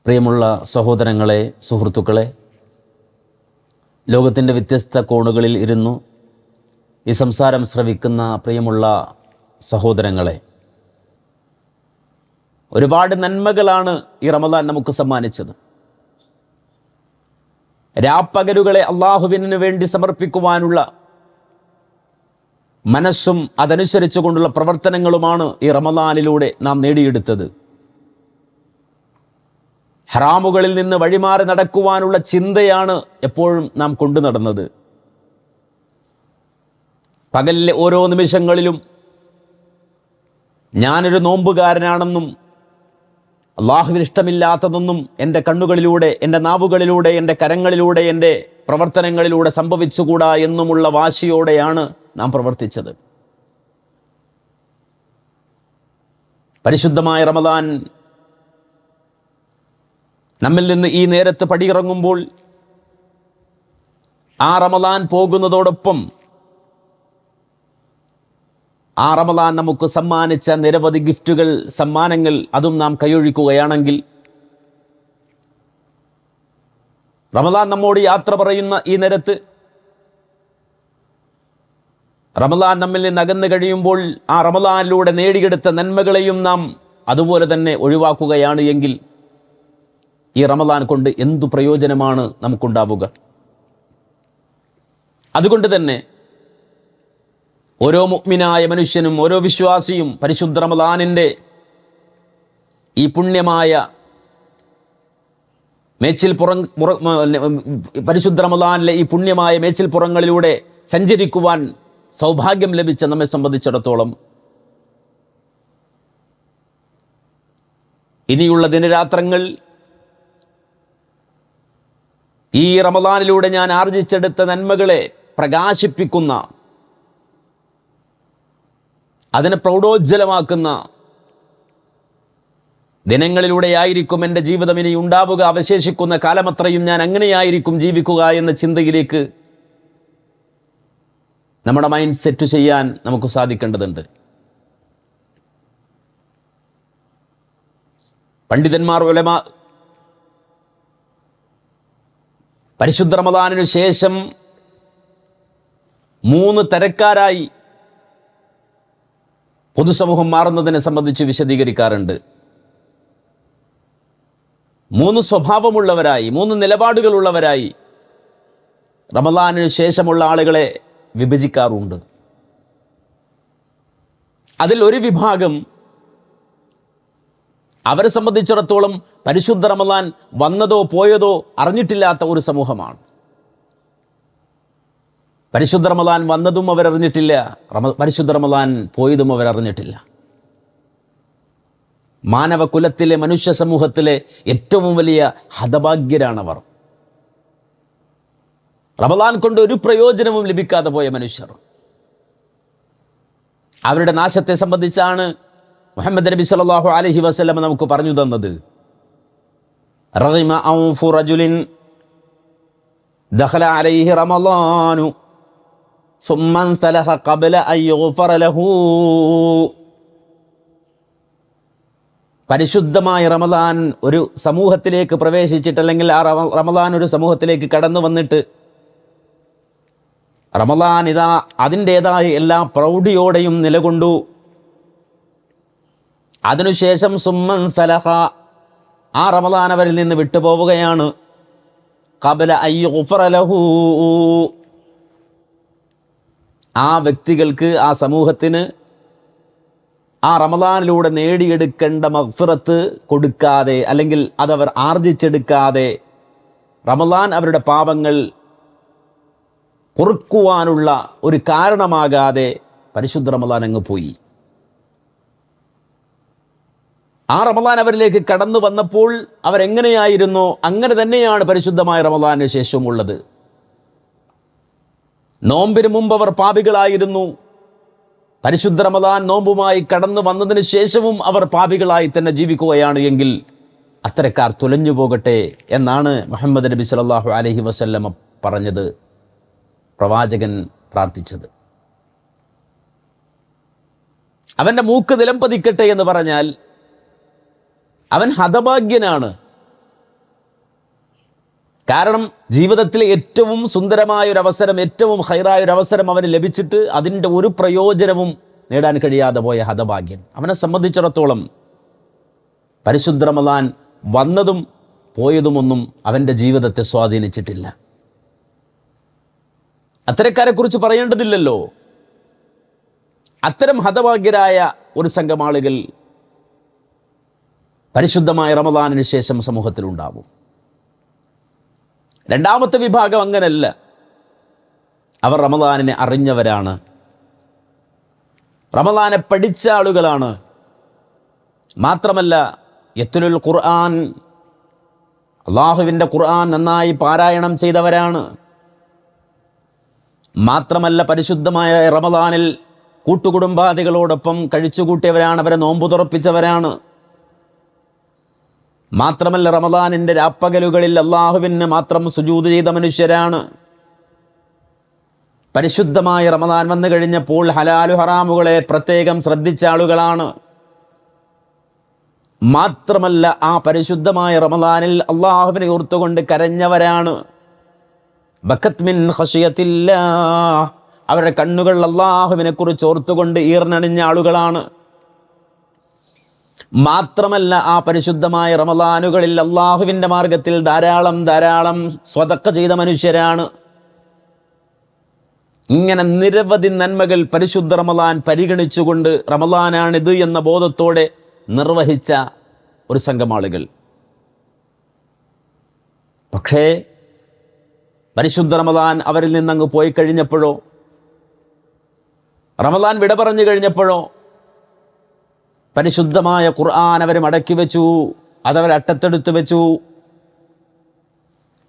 പ്രിയമുള്ള സഹോദരങ്ങളെ, സുഹൃത്തുക്കളെ, ലോകത്തിൻ്റെ വ്യത്യസ്ത കോണുകളിൽ ഇരുന്നു ഈ സംസാരം ശ്രവിക്കുന്ന പ്രിയമുള്ള സഹോദരങ്ങളെ, ഒരുപാട് നന്മകളാണ് ഈ റമദാൻ നമുക്ക് സമ്മാനിച്ചത്. രാപ്പകലുകളെ അള്ളാഹുവിനു വേണ്ടി സമർപ്പിക്കുവാനുള്ള മനസ്സും അതനുസരിച്ചുകൊണ്ടുള്ള പ്രവർത്തനങ്ങളുമാണ് ഈ റമദാനിലൂടെ നാം നേടിയെടുത്തത്. ഹറാമുകളിൽ നിന്ന് വഴിമാറി നടക്കുവാനുള്ള ചിന്തയാണ് എപ്പോഴും നാം കൊണ്ടു നടന്നത്. പകലിലെ ഓരോ നിമിഷങ്ങളിലും ഞാനൊരു നോമ്പുകാരനാണെന്നും അള്ളാഹുവിന് ഇഷ്ടമില്ലാത്തതൊന്നും എൻ്റെ കണ്ണുകളിലൂടെ, എൻ്റെ നാവുകളിലൂടെ, എൻ്റെ കരങ്ങളിലൂടെ, എൻ്റെ പ്രവർത്തനങ്ങളിലൂടെ സംഭവിച്ചുകൂടാ എന്നുമുള്ള വാശിയോടെയാണ് നാം പ്രവർത്തിച്ചത്. പരിശുദ്ധമായ റമദാൻ നമ്മിൽ നിന്ന് ഈ നേരത്ത് പടിയിറങ്ങുമ്പോൾ ആ റമദാൻ പോകുന്നതോടൊപ്പം ആ റമദാൻ നമുക്ക് സമ്മാനിച്ച നിരവധി ഗിഫ്റ്റുകൾ, സമ്മാനങ്ങൾ, അതും നാം കൈയൊഴിക്കുകയാണെങ്കിൽ റമദാൻ നമ്മോട് യാത്ര പറയുന്ന ഈ നേരത്ത് റമദാൻ നമ്മിൽ നിന്ന് അകന്നു കഴിയുമ്പോൾ ആ റമദാനിലൂടെ നേടിയെടുത്ത നന്മകളെയും നാം അതുപോലെ തന്നെ ഒഴിവാക്കുകയാണ് എങ്കിൽ ഈ റമദാൻ കൊണ്ട് എന്തു പ്രയോജനമാണ് നമുക്കുണ്ടാവുക? അതുകൊണ്ട് തന്നെ ഓരോ മുഅ്മിനായ മനുഷ്യനും, ഓരോ വിശ്വാസിയും പരിശുദ്ധ റമദാനിൻ്റെ ഈ പുണ്യമായ പരിശുദ്ധ റമദാനിലെ ഈ പുണ്യമായ മേച്ചിൽപ്പുറങ്ങളിലൂടെ സഞ്ചരിക്കുവാൻ സൗഭാഗ്യം ലഭിച്ച നമ്മെ സംബന്ധിച്ചിടത്തോളം ഇനിയുള്ള ദിനരാത്രങ്ങൾ ഈ റമദാനിലൂടെ ഞാൻ ആർജിച്ചെടുത്ത നന്മകളെ പ്രകാശിപ്പിക്കുന്ന, അതിനെ പ്രൗഢോജ്വലമാക്കുന്ന ദിനങ്ങളിലൂടെയായിരിക്കും എൻ്റെ ജീവിതം ഇനി ഉണ്ടാവുക. അവശേഷിക്കുന്ന കാലമത്രയും ഞാൻ അങ്ങനെയായിരിക്കും ജീവിക്കുക എന്ന ചിന്തയിലേക്ക് നമ്മുടെ മൈൻഡ് സെറ്റ് ചെയ്യാൻ നമുക്ക് സാധിക്കേണ്ടതുണ്ട്. പണ്ഡിതന്മാർ, ഉലമാ പരിശുദ്ധ റമദാനിനു ശേഷം 3 തരക്കാരായി പൊതുസമൂഹം മാറുന്നതിനെ സംബന്ധിച്ച് വിശദീകരിക്കാറുണ്ട്. 3 സ്വഭാവമുള്ളവരായി, 3 നിലപാടുകളുള്ളവരായി റമദാനിനു ശേഷമുള്ള ആളുകളെ വിഭജിക്കാറുണ്ട്. അതിൽ ഒരു വിഭാഗം അവരെ സംബന്ധിച്ചിടത്തോളം പരിശുദ്ധ റമദാൻ വന്നതോ പോയതോ അറിഞ്ഞിട്ടില്ലാത്ത ഒരു സമൂഹമാണ്. പരിശുദ്ധ റമദാൻ വന്നതും അവരറിഞ്ഞിട്ടില്ല, പരിശുദ്ധ റമദാൻ പോയതും അവരറിഞ്ഞിട്ടില്ല. മാനവകുലത്തിലെ, മനുഷ്യ സമൂഹത്തിലെ ഏറ്റവും വലിയ ഹതഭാഗ്യരാണവർ. റമദാൻ കൊണ്ട് ഒരു പ്രയോജനവും ലഭിക്കാതെ പോയ മനുഷ്യർ. അവരുടെ നാശത്തെ സംബന്ധിച്ചാണ് മുഹമ്മദ് നബി സല്ലല്ലാഹു അലൈഹി വസല്ലം നമുക്ക് പറഞ്ഞു തന്നത്. റഗിമ ഔഫു റജുലിൻ ദഖല അലൈഹി റമളാനു സുമ്മൻ സലഹ ഖബല അൻ യുഗ്ഫറ ലഹു. പരിശുദ്ധമായ റമളാൻ ഒരു സമൂഹത്തിലേക്ക് പ്രവേശിച്ചിട്ട്, അല്ലെങ്കിൽ ആ റമളാൻ ഒരു സമൂഹത്തിലേക്ക് കടന്നു വന്നിട്ട് റമളാൻ ഇതാ അതിൻ്റേതായ എല്ലാ പ്രൗഢിയോടെയും നിലകൊണ്ടു. അതിനുശേഷം സുമ്മൻ സലഹ, ആ റമളാൻ അവരിൽ നിന്ന് വിട്ടുപോവുകയാണ്. ഖബല അൻ യുഗ്ഫറ ലഹു, ആ വ്യക്തികൾക്ക്, ആ സമൂഹത്തിന് ആ റമളാനിലൂടെ നേടിയെടുക്കേണ്ട മഗ്ഫിറത്ത് കൊടുക്കാതെ, അല്ലെങ്കിൽ അതവർ ആർജിച്ചെടുക്കാതെ, റമളാൻ അവരുടെ പാപങ്ങൾ പൊറുക്കുവാനുള്ള ഒരു കാരണമാകാതെ പരിശുദ്ധ റമളാൻ അങ്ങ് പോയി. ആ റമളാൻ അവരിലേക്ക് കടന്നു വന്നപ്പോൾ അവരെങ്ങനെയായിരുന്നോ അങ്ങനെ തന്നെയാണ് പരിശുദ്ധമായ റമളാന് ശേഷമുള്ളത്. നോമ്പിന് മുമ്പ് അവർ പാപികളായിരുന്നു. പരിശുദ്ധ റമളാൻ നോമ്പുമായി കടന്നു വന്നതിന് ശേഷവും അവർ പാപികളായി തന്നെ ജീവിക്കുകയാണ് എങ്കിൽ അത്തരക്കാർ തുലഞ്ഞു പോകട്ടെ എന്നാണ് മുഹമ്മദ് നബി സല്ലല്ലാഹു അലൈഹി വസല്ലം പറഞ്ഞത്, പ്രവാചകൻ പ്രാർത്ഥിച്ചത്. അവൻ്റെ മൂക്ക് നിലം പതിക്കട്ടെ എന്ന് പറഞ്ഞാൽ അവൻ ഹതഭാഗ്യനാണ്. കാരണം ജീവിതത്തിലെ ഏറ്റവും സുന്ദരമായൊരവസരം, ഏറ്റവും ഹൈറായൊരവസരം അവന് ലഭിച്ചിട്ട് അതിൻ്റെ ഒരു പ്രയോജനവും നേടാൻ കഴിയാതെ പോയ ഹതഭാഗ്യൻ. അവനെ സംബന്ധിച്ചിടത്തോളം പരിശുദ്ധ റമദാൻ വന്നതും പോയതുമൊന്നും അവൻ്റെ ജീവിതത്തെ സ്വാധീനിച്ചിട്ടില്ല. അത്തരക്കാരെക്കുറിച്ച് പറയേണ്ടതില്ലല്ലോ. അത്തരം ഹതഭാഗ്യരായ ഒരു സംഘം ആളുകൾ പരിശുദ്ധമായ റമദാനിന് ശേഷം സമൂഹത്തിലുണ്ടാവും. രണ്ടാമത്തെ വിഭാഗം അങ്ങനല്ല. അവർ റമദാനിനെ അറിഞ്ഞവരാണ്, റമദാനെ പഠിച്ച ആളുകളാണ്. മാത്രമല്ല യത്ലുൽ ഖുർആൻ, അള്ളാഹുവിൻ്റെ ഖുർആൻ നന്നായി പാരായണം ചെയ്തവരാണ്. മാത്രമല്ല പരിശുദ്ധമായ റമദാനിൽ കൂട്ടുകുടുംബാദികളോടൊപ്പം കഴിച്ചുകൂട്ടിയവരാണ്, അവരെ നോമ്പു തുറപ്പിച്ചവരാണ്. മാത്രമല്ല റമദാനിൻ്റെ രാപ്പകലുകളിൽ അള്ളാഹുവിന് മാത്രം സുജൂദ് ചെയ്ത മനുഷ്യരാണ്. പരിശുദ്ധമായ റമദാൻ വന്നു കഴിഞ്ഞപ്പോൾ ഹലാലു ഹറാമുകളെ പ്രത്യേകം ശ്രദ്ധിച്ച ആളുകളാണ്. മാത്രമല്ല ആ പരിശുദ്ധമായ റമദാനിൽ അള്ളാഹുവിനെ ഓർത്തുകൊണ്ട് കരഞ്ഞവരാണ്. ബക്കത്ത് മിൻ ഖശിയത്തില്ലാഹ്, അവരുടെ കണ്ണുകൾ അള്ളാഹുവിനെ കുറിച്ച് ഓർത്തുകൊണ്ട് ഈർന്നണിഞ്ഞ ആളുകളാണ്. മാത്രമല്ല ആ പരിശുദ്ധമായ റമദാനുകളിൽ അള്ളാഹുവിൻ്റെ മാർഗത്തിൽ ധാരാളം സ്വതക്ക ചെയ്ത മനുഷ്യരാണ്. ഇങ്ങനെ നിരവധി നന്മകൾ പരിശുദ്ധ റമദാൻ പരിഗണിച്ചുകൊണ്ട് റമദാനാണിത് എന്ന ബോധത്തോടെ നിർവഹിച്ച ഒരു സംഘം ആളുകൾ. പക്ഷേ പരിശുദ്ധ റമദാൻ അവരിൽ നിന്നങ്ങ് പോയി കഴിഞ്ഞപ്പോഴോ, റമദാൻ വിട പറഞ്ഞു കഴിഞ്ഞപ്പോഴോ പരിശുദ്ധമായ ഖുർആൻ അവർ മടക്കി വെച്ചു, അതവർ അട്ടത്തെടുത്ത് വെച്ചു.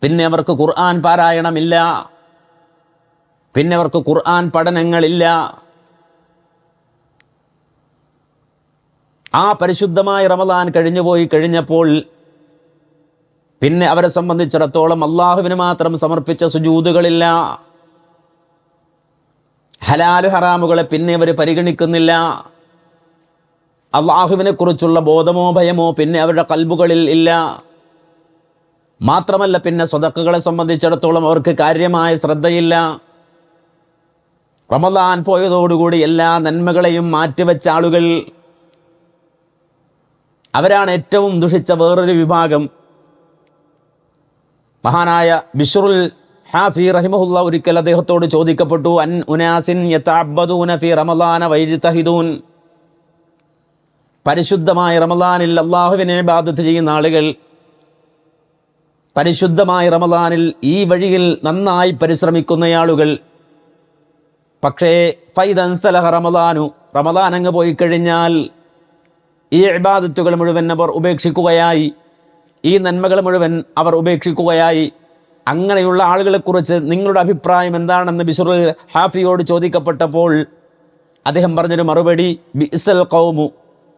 പിന്നെ അവർക്ക് ഖുർആൻ പാരായണമില്ല, പിന്നെ അവർക്ക് ഖുർആൻ പഠനങ്ങളില്ല. ആ പരിശുദ്ധമായ റമദാൻ കഴിഞ്ഞുപോയി കഴിഞ്ഞപ്പോൾ പിന്നെ അവരെ സംബന്ധിച്ചിടത്തോളം അള്ളാഹുവിന് മാത്രം സമർപ്പിച്ച സുജൂദുകളില്ല. ഹലാലു ഹറാമുകളെ പിന്നെ അവർ പരിഗണിക്കുന്നില്ല. അള്ളാഹുവിനെ കുറിച്ചുള്ള ബോധമോ ഭയമോ പിന്നെ അവരുടെ കൽബുകളിൽ ഇല്ല. മാത്രമല്ല പിന്നെ സ്വതക്കകളെ സംബന്ധിച്ചിടത്തോളം അവർക്ക് കാര്യമായ ശ്രദ്ധയില്ല. റമദാൻ പോയതോടുകൂടി എല്ലാ നന്മകളെയും മാറ്റിവെച്ച ആളുകൾ, അവരാണ് ഏറ്റവും ദുഷിച്ച വേറൊരു വിഭാഗം. മഹാനായ ബിശ്റുൽ ഹാഫി റഹിമഹുല്ല ഒരിക്കൽ അദ്ദേഹത്തോട് ചോദിക്കപ്പെട്ടു, അൻ ഉനാസിൻ യതഅബ്ബദൂന ഫീ റമദാന വയജ്തഹിദൂൻ, പരിശുദ്ധമായ റമദാനിൽ അള്ളാഹുവിനെ ഇബാദത്ത് ചെയ്യുന്ന ആളുകൾ, പരിശുദ്ധമായ റമദാനിൽ ഈ വഴിയിൽ നന്നായി പരിശ്രമിക്കുന്ന ആളുകൾ, പക്ഷേ ഫൈദൻസലഹ റമദാനു, റമദാൻ അങ്ങ് പോയി കഴിഞ്ഞാൽ ഈ ഇബാദത്തുകൾ മുഴുവൻ അവർ ഉപേക്ഷിക്കുകയായി, ഈ നന്മകൾ മുഴുവൻ അവർ ഉപേക്ഷിക്കുകയായി. അങ്ങനെയുള്ള ആളുകളെക്കുറിച്ച് നിങ്ങളുടെ അഭിപ്രായം എന്താണെന്ന് ബിശ്റുൽ ഹാഫിയോട് ചോദിക്കപ്പെട്ടപ്പോൾ അദ്ദേഹം പറഞ്ഞൊരു മറുപടി, ബിഇസൽ ഖൗമു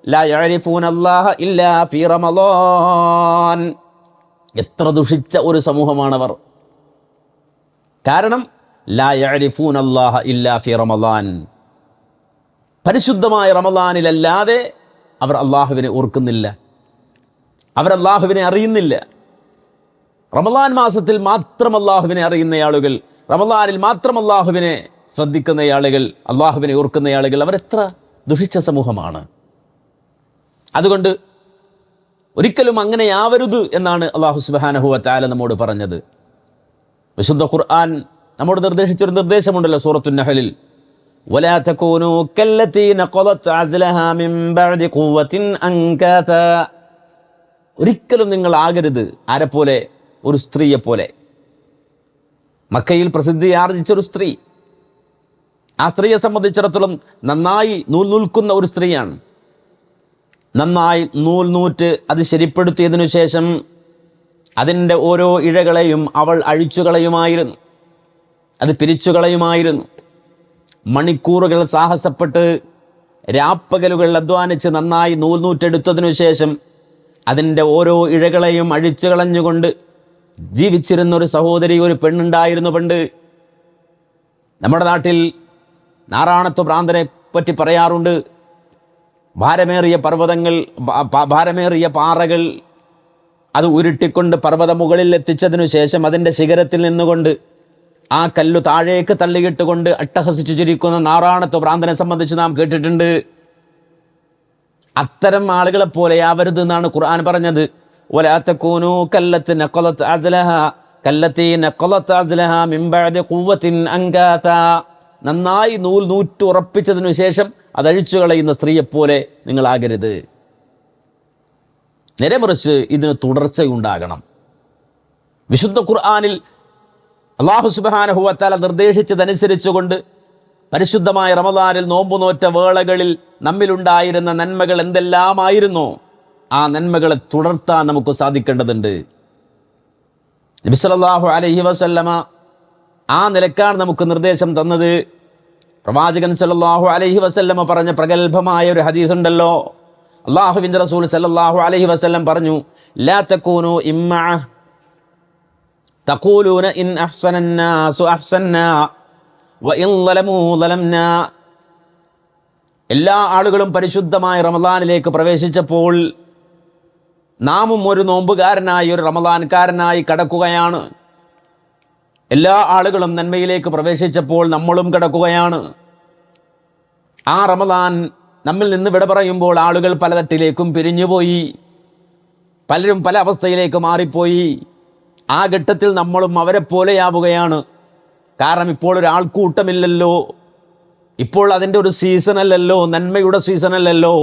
ലാ യഅരിഫൂന അല്ലാഹ ഇല്ലാ ഫീ റമളാൻ. എത്ര ദുഷിച്ച ഒരു സമൂഹമാണവർ. കാരണം ലാ യഅരിഫൂന അല്ലാഹ ഇല്ലാ ഫീ റമളാൻ, പരിശുദ്ധമായ റമളാനിലല്ലാതെ അവർ അള്ളാഹുവിനെ ഓർക്കുന്നില്ല, അവർ അള്ളാഹുവിനെ അറിയുന്നില്ല. റമളാൻ മാസത്തിൽ മാത്രം അള്ളാഹുവിനെ അറിയുന്ന ആളുകൾ, റമളാനിൽ മാത്രം അള്ളാഹുവിനെ ശ്രദ്ധിക്കുന്ന ആളുകൾ, അള്ളാഹുവിനെ ഓർക്കുന്ന ആളുകൾ, അവരെത്ര ദുഷിച്ച സമൂഹമാണ്. അതുകൊണ്ട് ഒരിക്കലും അങ്ങനെയാവരുത് എന്നാണ് അല്ലാഹു സുബ്ഹാനഹു വ തആല നമ്മോട് പറഞ്ഞത്. വിശുദ്ധ ഖുർആൻ നമ്മോട് നിർദ്ദേശിച്ചൊരു നിർദ്ദേശമുണ്ടല്ലോ സൂറത്തുൻ നഹലിൽ, വലാ തകൂനൂ കല്ലതീ നഖദത് അസ്ലഹാ മിൻ ബഅദി ഖുവ്വത്തിൻ അൻകാതാ. ഒരിക്കലും നിങ്ങൾ ആകരുത് ആരെപ്പോലെ, ഒരു സ്ത്രീയെപ്പോലെ. മക്കയിൽ പ്രസിദ്ധി ആർജിച്ചൊരു സ്ത്രീ, ആ സ്ത്രീയെ സംബന്ധിച്ചിടത്തോളം നന്നായി നൂൽ നൂൽക്കുന്ന ഒരു സ്ത്രീയാണ്. നന്നായി നൂൽ നൂറ്റ് അത് ശരിപ്പെടുത്തിയതിനു ശേഷം അതിൻ്റെ ഓരോ ഇഴകളെയും അവൾ അഴിച്ചു കളയുമായിരുന്നു, അത് പിരിച്ചു കളയുമായിരുന്നു. മണിക്കൂറുകൾ സാഹസപ്പെട്ട് രാപ്പകലുകൾ അധ്വാനിച്ച് നന്നായി നൂൽ നൂറ്റെടുത്തതിനു ശേഷം അതിൻ്റെ ഓരോ ഇഴകളെയും അഴിച്ചു കളഞ്ഞുകൊണ്ട് ജീവിച്ചിരുന്നൊരു സഹോദരി, ഒരു പെണ്ണുണ്ടായിരുന്നു പണ്ട്. നമ്മുടെ നാട്ടിൽ നാറാണത്വ ഭ്രാന്തനെ പറ്റി പറയാറുണ്ട്. ഭാരമേറിയ പർവ്വതങ്ങൾ, ഭാരമേറിയ പാറകൾ, അത് ഉരുട്ടിക്കൊണ്ട് പർവ്വത മുകളിൽ എത്തിച്ചതിനു ശേഷം അതിൻ്റെ ശിഖരത്തിൽ നിന്നുകൊണ്ട് ആ കല്ലു താഴേക്ക് തള്ളിയിട്ടുകൊണ്ട് അട്ടഹസിച്ചു ചിരിക്കുന്ന നാറാണത്വ ഭ്രാന്തനെ സംബന്ധിച്ച് നാം കേട്ടിട്ടുണ്ട്. അത്തരം ആളുകളെ പോലെയാവരുത് എന്നാണ് ഖുർആൻ പറഞ്ഞത്. വലാ തകൂനൂ കല്ലത്തി നഖലത് അസ്ലഹാ കല്ലത്തി നഖലത് അസ്ലഹാ മിൻ ബഅദി ഖുവ്വത്തിൻ അൻകാതാ. നന്നായി നൂൽ നൂറ്റുറപ്പിച്ചതിനു ശേഷം അതഴിച്ചു കളയുന്ന സ്ത്രീയെപ്പോലെ നിങ്ങളാകരുത്. നേരെ മറിച്ച് ഇതിന് തുടർച്ചയുണ്ടാകണം. വിശുദ്ധ ഖുർആനിൽ അല്ലാഹു സുബ്ഹാനഹു വ തആല നിർദ്ദേശിച്ചതനുസരിച്ചുകൊണ്ട് പരിശുദ്ധമായ റമദാനിൽ നോമ്പു നോറ്റ വേളകളിൽ നമ്മിലുണ്ടായിരുന്ന നന്മകൾ എന്തെല്ലാമായിരുന്നോ ആ നന്മകളെ തുടർത്താൻ നമുക്ക് സാധിക്കേണ്ടതുണ്ട്. നബി സല്ലല്ലാഹു അലൈഹി വസല്ലമ ആ നിലക്കാണ് നമുക്ക് നിർദ്ദേശം തന്നത്. പ്രവാചകൻ സല്ലല്ലാഹു അലൈഹി വസല്ലമ പറഞ്ഞ പ്രഗൽഭമായ ഒരു ഹദീസ് ഉണ്ടല്ലോ. അല്ലാഹുവിൻ്റെ റസൂൽ സല്ലല്ലാഹു അലൈഹി വസല്ലം പറഞ്ഞു, ലാ തകൂനു ഇമ്മഅ തഖൂലൂന ഇൻ അഹ്സനന്നാസു അഹ്സന്നാ വഇൻ ളലമൂ ളലംനാ. എല്ലാ ആളുകളും പരിശുദ്ധമായ റമദാനിലേക്ക് പ്രവേശിച്ചപ്പോൾ നാമും ഒരു നോമ്പുകാരനായി ഒരു റമദാൻകാരനായി കടക്കുകയാണ്. എല്ലാ ആളുകളും നന്മയിലേക്ക് പ്രവേശിച്ചപ്പോൾ നമ്മളും കടക്കുകയാണ്. ആ റമദാൻ നമ്മിൽ നിന്ന് വിട പറയുമ്പോൾ ആളുകൾ പലതട്ടിലേക്കും പിരിഞ്ഞുപോയി, പലരും പല അവസ്ഥയിലേക്ക് മാറിപ്പോയി. ആ ഘട്ടത്തിൽ നമ്മളും അവരെ പോലെയാവുകയാണ്. കാരണം ഇപ്പോൾ ഒരു ആൾക്കൂട്ടമില്ലല്ലോ, ഇപ്പോൾ അതിൻ്റെ ഒരു സീസണല്ലല്ലോ, നന്മയുടെ സീസണല്ലല്ലോ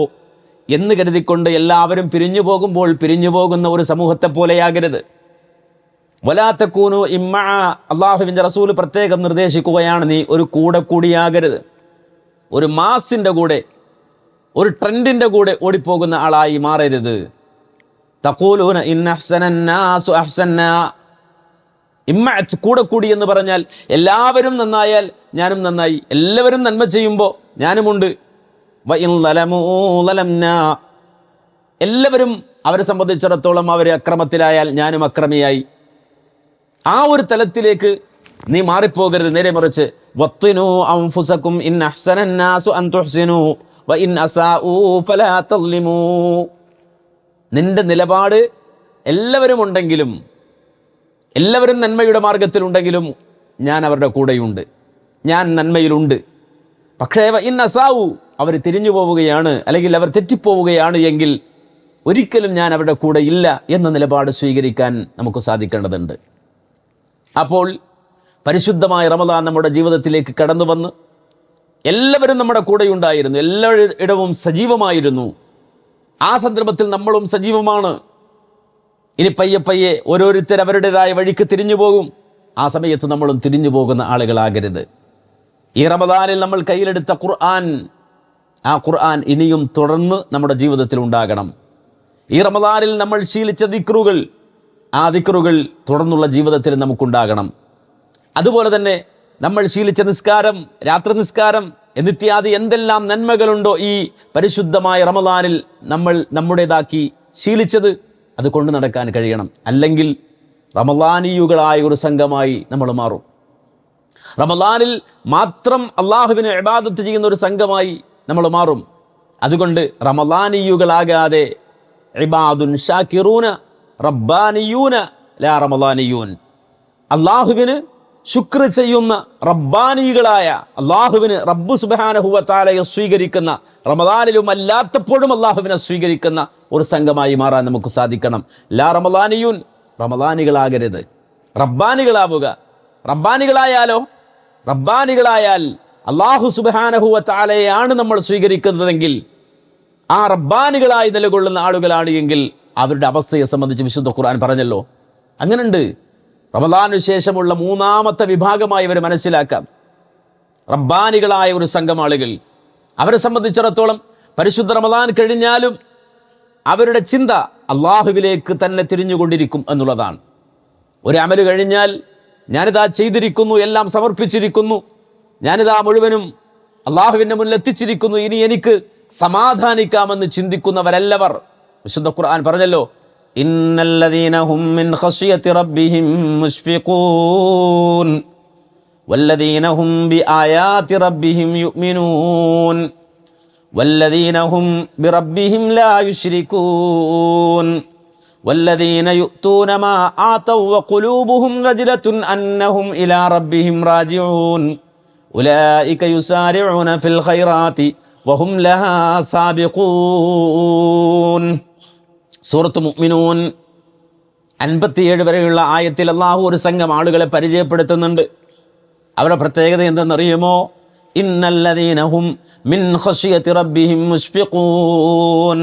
എന്ന് കരുതിക്കൊണ്ട് എല്ലാവരും പിരിഞ്ഞു പോകുമ്പോൾ പിരിഞ്ഞു പോകുന്ന ഒരു സമൂഹത്തെ പോലെയാകരുത്. വലാ തകൂനു ഇമ്മഅ, അല്ലാഹുവിൻ്റെ റസൂൽ പ്രത്യേകം നിർദ്ദേശിക്കുകയാണ്, നീ ഒരു കൂടിയാകരുത്. ഒരു മാസിൻ്റെ കൂടെ, ഒരു ട്രെൻഡിൻ്റെ കൂടെ ഓടിപ്പോകുന്ന ആളായി മാറരുത്. തഖൂലൂന ഇൻ അഹ്സനന്നാസു അഹ്സന്നാ. ഇമ്മഅ കൂടി എന്ന് പറഞ്ഞാൽ എല്ലാവരും നന്നായാൽ ഞാനും നന്നായി, എല്ലാവരും നന്മ ചെയ്യുമ്പോൾ ഞാനുമുണ്ട്. വഇൻ ളലമൂ ളലംനാ, എല്ലാവരും അവരെ സംബന്ധിച്ചിടത്തോളം അവർ അക്രമത്തിലായാൽ ഞാനും അക്രമിയായി. ആ ഒരു തലത്തിലേക്ക് നീ മാറിപ്പോകരുത്. നേരെ മറിച്ച് വത്തിനു അൻഫുസകും ഇൻ അഹ്സനന്നാസു അൻ തുഹ്സിനു വഇൻ അസാഉ ഫലാ തളിമു. നിന്റെ നിലപാട് എല്ലാവരും ഉണ്ടെങ്കിലും, എല്ലാവരും നന്മയുടെ മാർഗത്തിലുണ്ടെങ്കിലും ഞാൻ അവരുടെ കൂടെയുണ്ട്, ഞാൻ നന്മയിലുണ്ട്. പക്ഷേ ഇൻ അസാഉ, അവർ തിരിഞ്ഞു പോവുകയാണ് അല്ലെങ്കിൽ അവർ തെറ്റിപ്പോവുകയാണ് എങ്കിൽ ഒരിക്കലും ഞാൻ അവരുടെ കൂടെ ഇല്ല എന്ന നിലപാട് സ്വീകരിക്കാൻ നമുക്ക് സാധിക്കേണ്ടതുണ്ട്. അപ്പോൾ പരിശുദ്ധമായ റമദാൻ നമ്മുടെ ജീവിതത്തിലേക്ക് കടന്നു വന്ന് എല്ലാവരും നമ്മുടെ കൂടെയുണ്ടായിരുന്നു, എല്ലായിടവും സജീവമായിരുന്നു. ആ സന്ദർഭത്തിൽ നമ്മളും സജീവമാണ്. ഇനി പയ്യെ ഓരോരുത്തർ അവരുടേതായ വഴിക്ക് തിരിഞ്ഞു പോകും. ആ സമയത്ത് നമ്മളും തിരിഞ്ഞു പോകുന്ന ആളുകളാകരുത്. ഈ റമദാനിൽ നമ്മൾ കയ്യിലെടുത്ത ഖുർആൻ, ആ ഖുർആൻ ഇനിയും തുടർന്ന് നമ്മുടെ ജീവിതത്തിൽ ഉണ്ടാകണം. ഈ റമദാനിൽ നമ്മൾ ശീലിച്ച ദിക്റുകൾ, ആ ദിക്റുകൾ തുടർന്നുള്ള ജീവിതത്തിൽ നമുക്കുണ്ടാകണം. അതുപോലെ തന്നെ നമ്മൾ ശീലിച്ച നിസ്കാരം, രാത്രി നിസ്കാരം എന്നിത്യാദി എന്തെല്ലാം നന്മകളുണ്ടോ ഈ പരിശുദ്ധമായ റമദാനിൽ നമ്മൾ നമ്മുടേതാക്കി ശീലിച്ചത്, അത് കൊണ്ടു നടക്കാൻ കഴിയണം. അല്ലെങ്കിൽ റമദാനിയുകളായ ഒരു സംഘമായി നമ്മൾ മാറും. റമദാനിൽ മാത്രം അള്ളാഹുവിന് ഇബാദത്ത് ചെയ്യുന്ന ഒരു സംഘമായി നമ്മൾ മാറും. അതുകൊണ്ട് റമദാനിയുകളാകാതെ ഇബാദുൻ ഷാക്കിറൂന റബ്ബാനിയൂന ലാ റമദാനിയൂൻ, അള്ളാഹുവിന് ശുക്ർ ചെയ്യുന്ന റബ്ബാനികളായ, അള്ളാഹുവിന് റബ്ബു സുബ്ഹാനഹു വ തആലയെ സ്വീകരിക്കുന്ന, റമദാനിലും അല്ലാത്തപ്പോഴും അള്ളാഹുവിനെ സ്വീകരിക്കുന്ന ഒരു സംഘമായി മാറാൻ നമുക്ക് സാധിക്കണം. ലാ റമദാനിയൂൻ, റമദാനികളാകരുത്, റബ്ബാനികളാവുക. റബ്ബാനികളായാലോ, റബ്ബാനികളായാൽ അള്ളാഹു സുബ്ഹാനഹു വ തആലയെയാണ് നമ്മൾ സ്വീകരിക്കുന്നതെങ്കിൽ, ആ റബ്ബാനികളായി നിലകൊള്ളുന്ന ആളുകളാണ് എങ്കിൽ അവരുടെ അവസ്ഥയെ സംബന്ധിച്ച് വിശുദ്ധ ഖുർആൻ പറഞ്ഞല്ലോ. അങ്ങനെയുണ്ട്. റമദാനു ശേഷമുള്ള മൂന്നാമത്തെ വിഭാഗമായി ഇവർ മനസ്സിലാക്കാം. റബ്ബാനികളായ ഒരു സംഘം ആളുകൾ, അവരെ സംബന്ധിച്ചിടത്തോളം പരിശുദ്ധ റമദാൻ കഴിഞ്ഞാലും അവരുടെ ചിന്ത അള്ളാഹുവിലേക്ക് തന്നെ തിരിഞ്ഞുകൊണ്ടിരിക്കും എന്നുള്ളതാണ്. ഒരു അമല് കഴിഞ്ഞാൽ ഞാനിതാ ചെയ്തിരിക്കുന്നു, എല്ലാം സമർപ്പിച്ചിരിക്കുന്നു, ഞാനിതാ മുഴുവനും അള്ളാഹുവിൻ്റെ മുന്നിൽ എത്തിച്ചിരിക്കുന്നു, ഇനി എനിക്ക് സമാധാനിക്കാമെന്ന് ചിന്തിക്കുന്നവരല്ലവർ. വിശുദ്ധ ഖുർആൻ പറഞ്ഞല്ലോ, ഇന്നല്ലദീന ഹും മിൻ ഖശിയത്തി റബ്ബിഹിം മുശ്ഫിഖൂൻ വല്ലദീന ഹും ബിആയാതി റബ്ബിഹിം യുഅ്മിനൂൻ വല്ലദീന ഹും ബിറബ്ബിഹിം ലാ യുശ്രികൂൻ വല്ലദീന യുഅ്തൂന മാ ആതൗ വഖുലൂബുഹും വജിലത്തുൻ അന്നഹും ഇലാ റബ്ബിഹിം റാജിഊൻ ഉലൈക യുസാരിഊന ഫിൽ ഖൈറാത്തി വഹും ലഹാ സാബിഖൂൻ. സൂറത്ത് മുഅ്മിനൂൻ 57 വരെയുള്ള ആയത്തിൽ അല്ലാഹു ഒരു സംഘം ആളുകളെ പരിചയപ്പെടുത്തുന്നുണ്ട്. അവരുടെ പ്രത്യേകത എന്തെന്നറിയുമോ? ഇന്നല്ലദീന ഹും മിൻ ഖശിയത്തി റബ്ബിഹിം മുശ്ഫിഖൂൻ.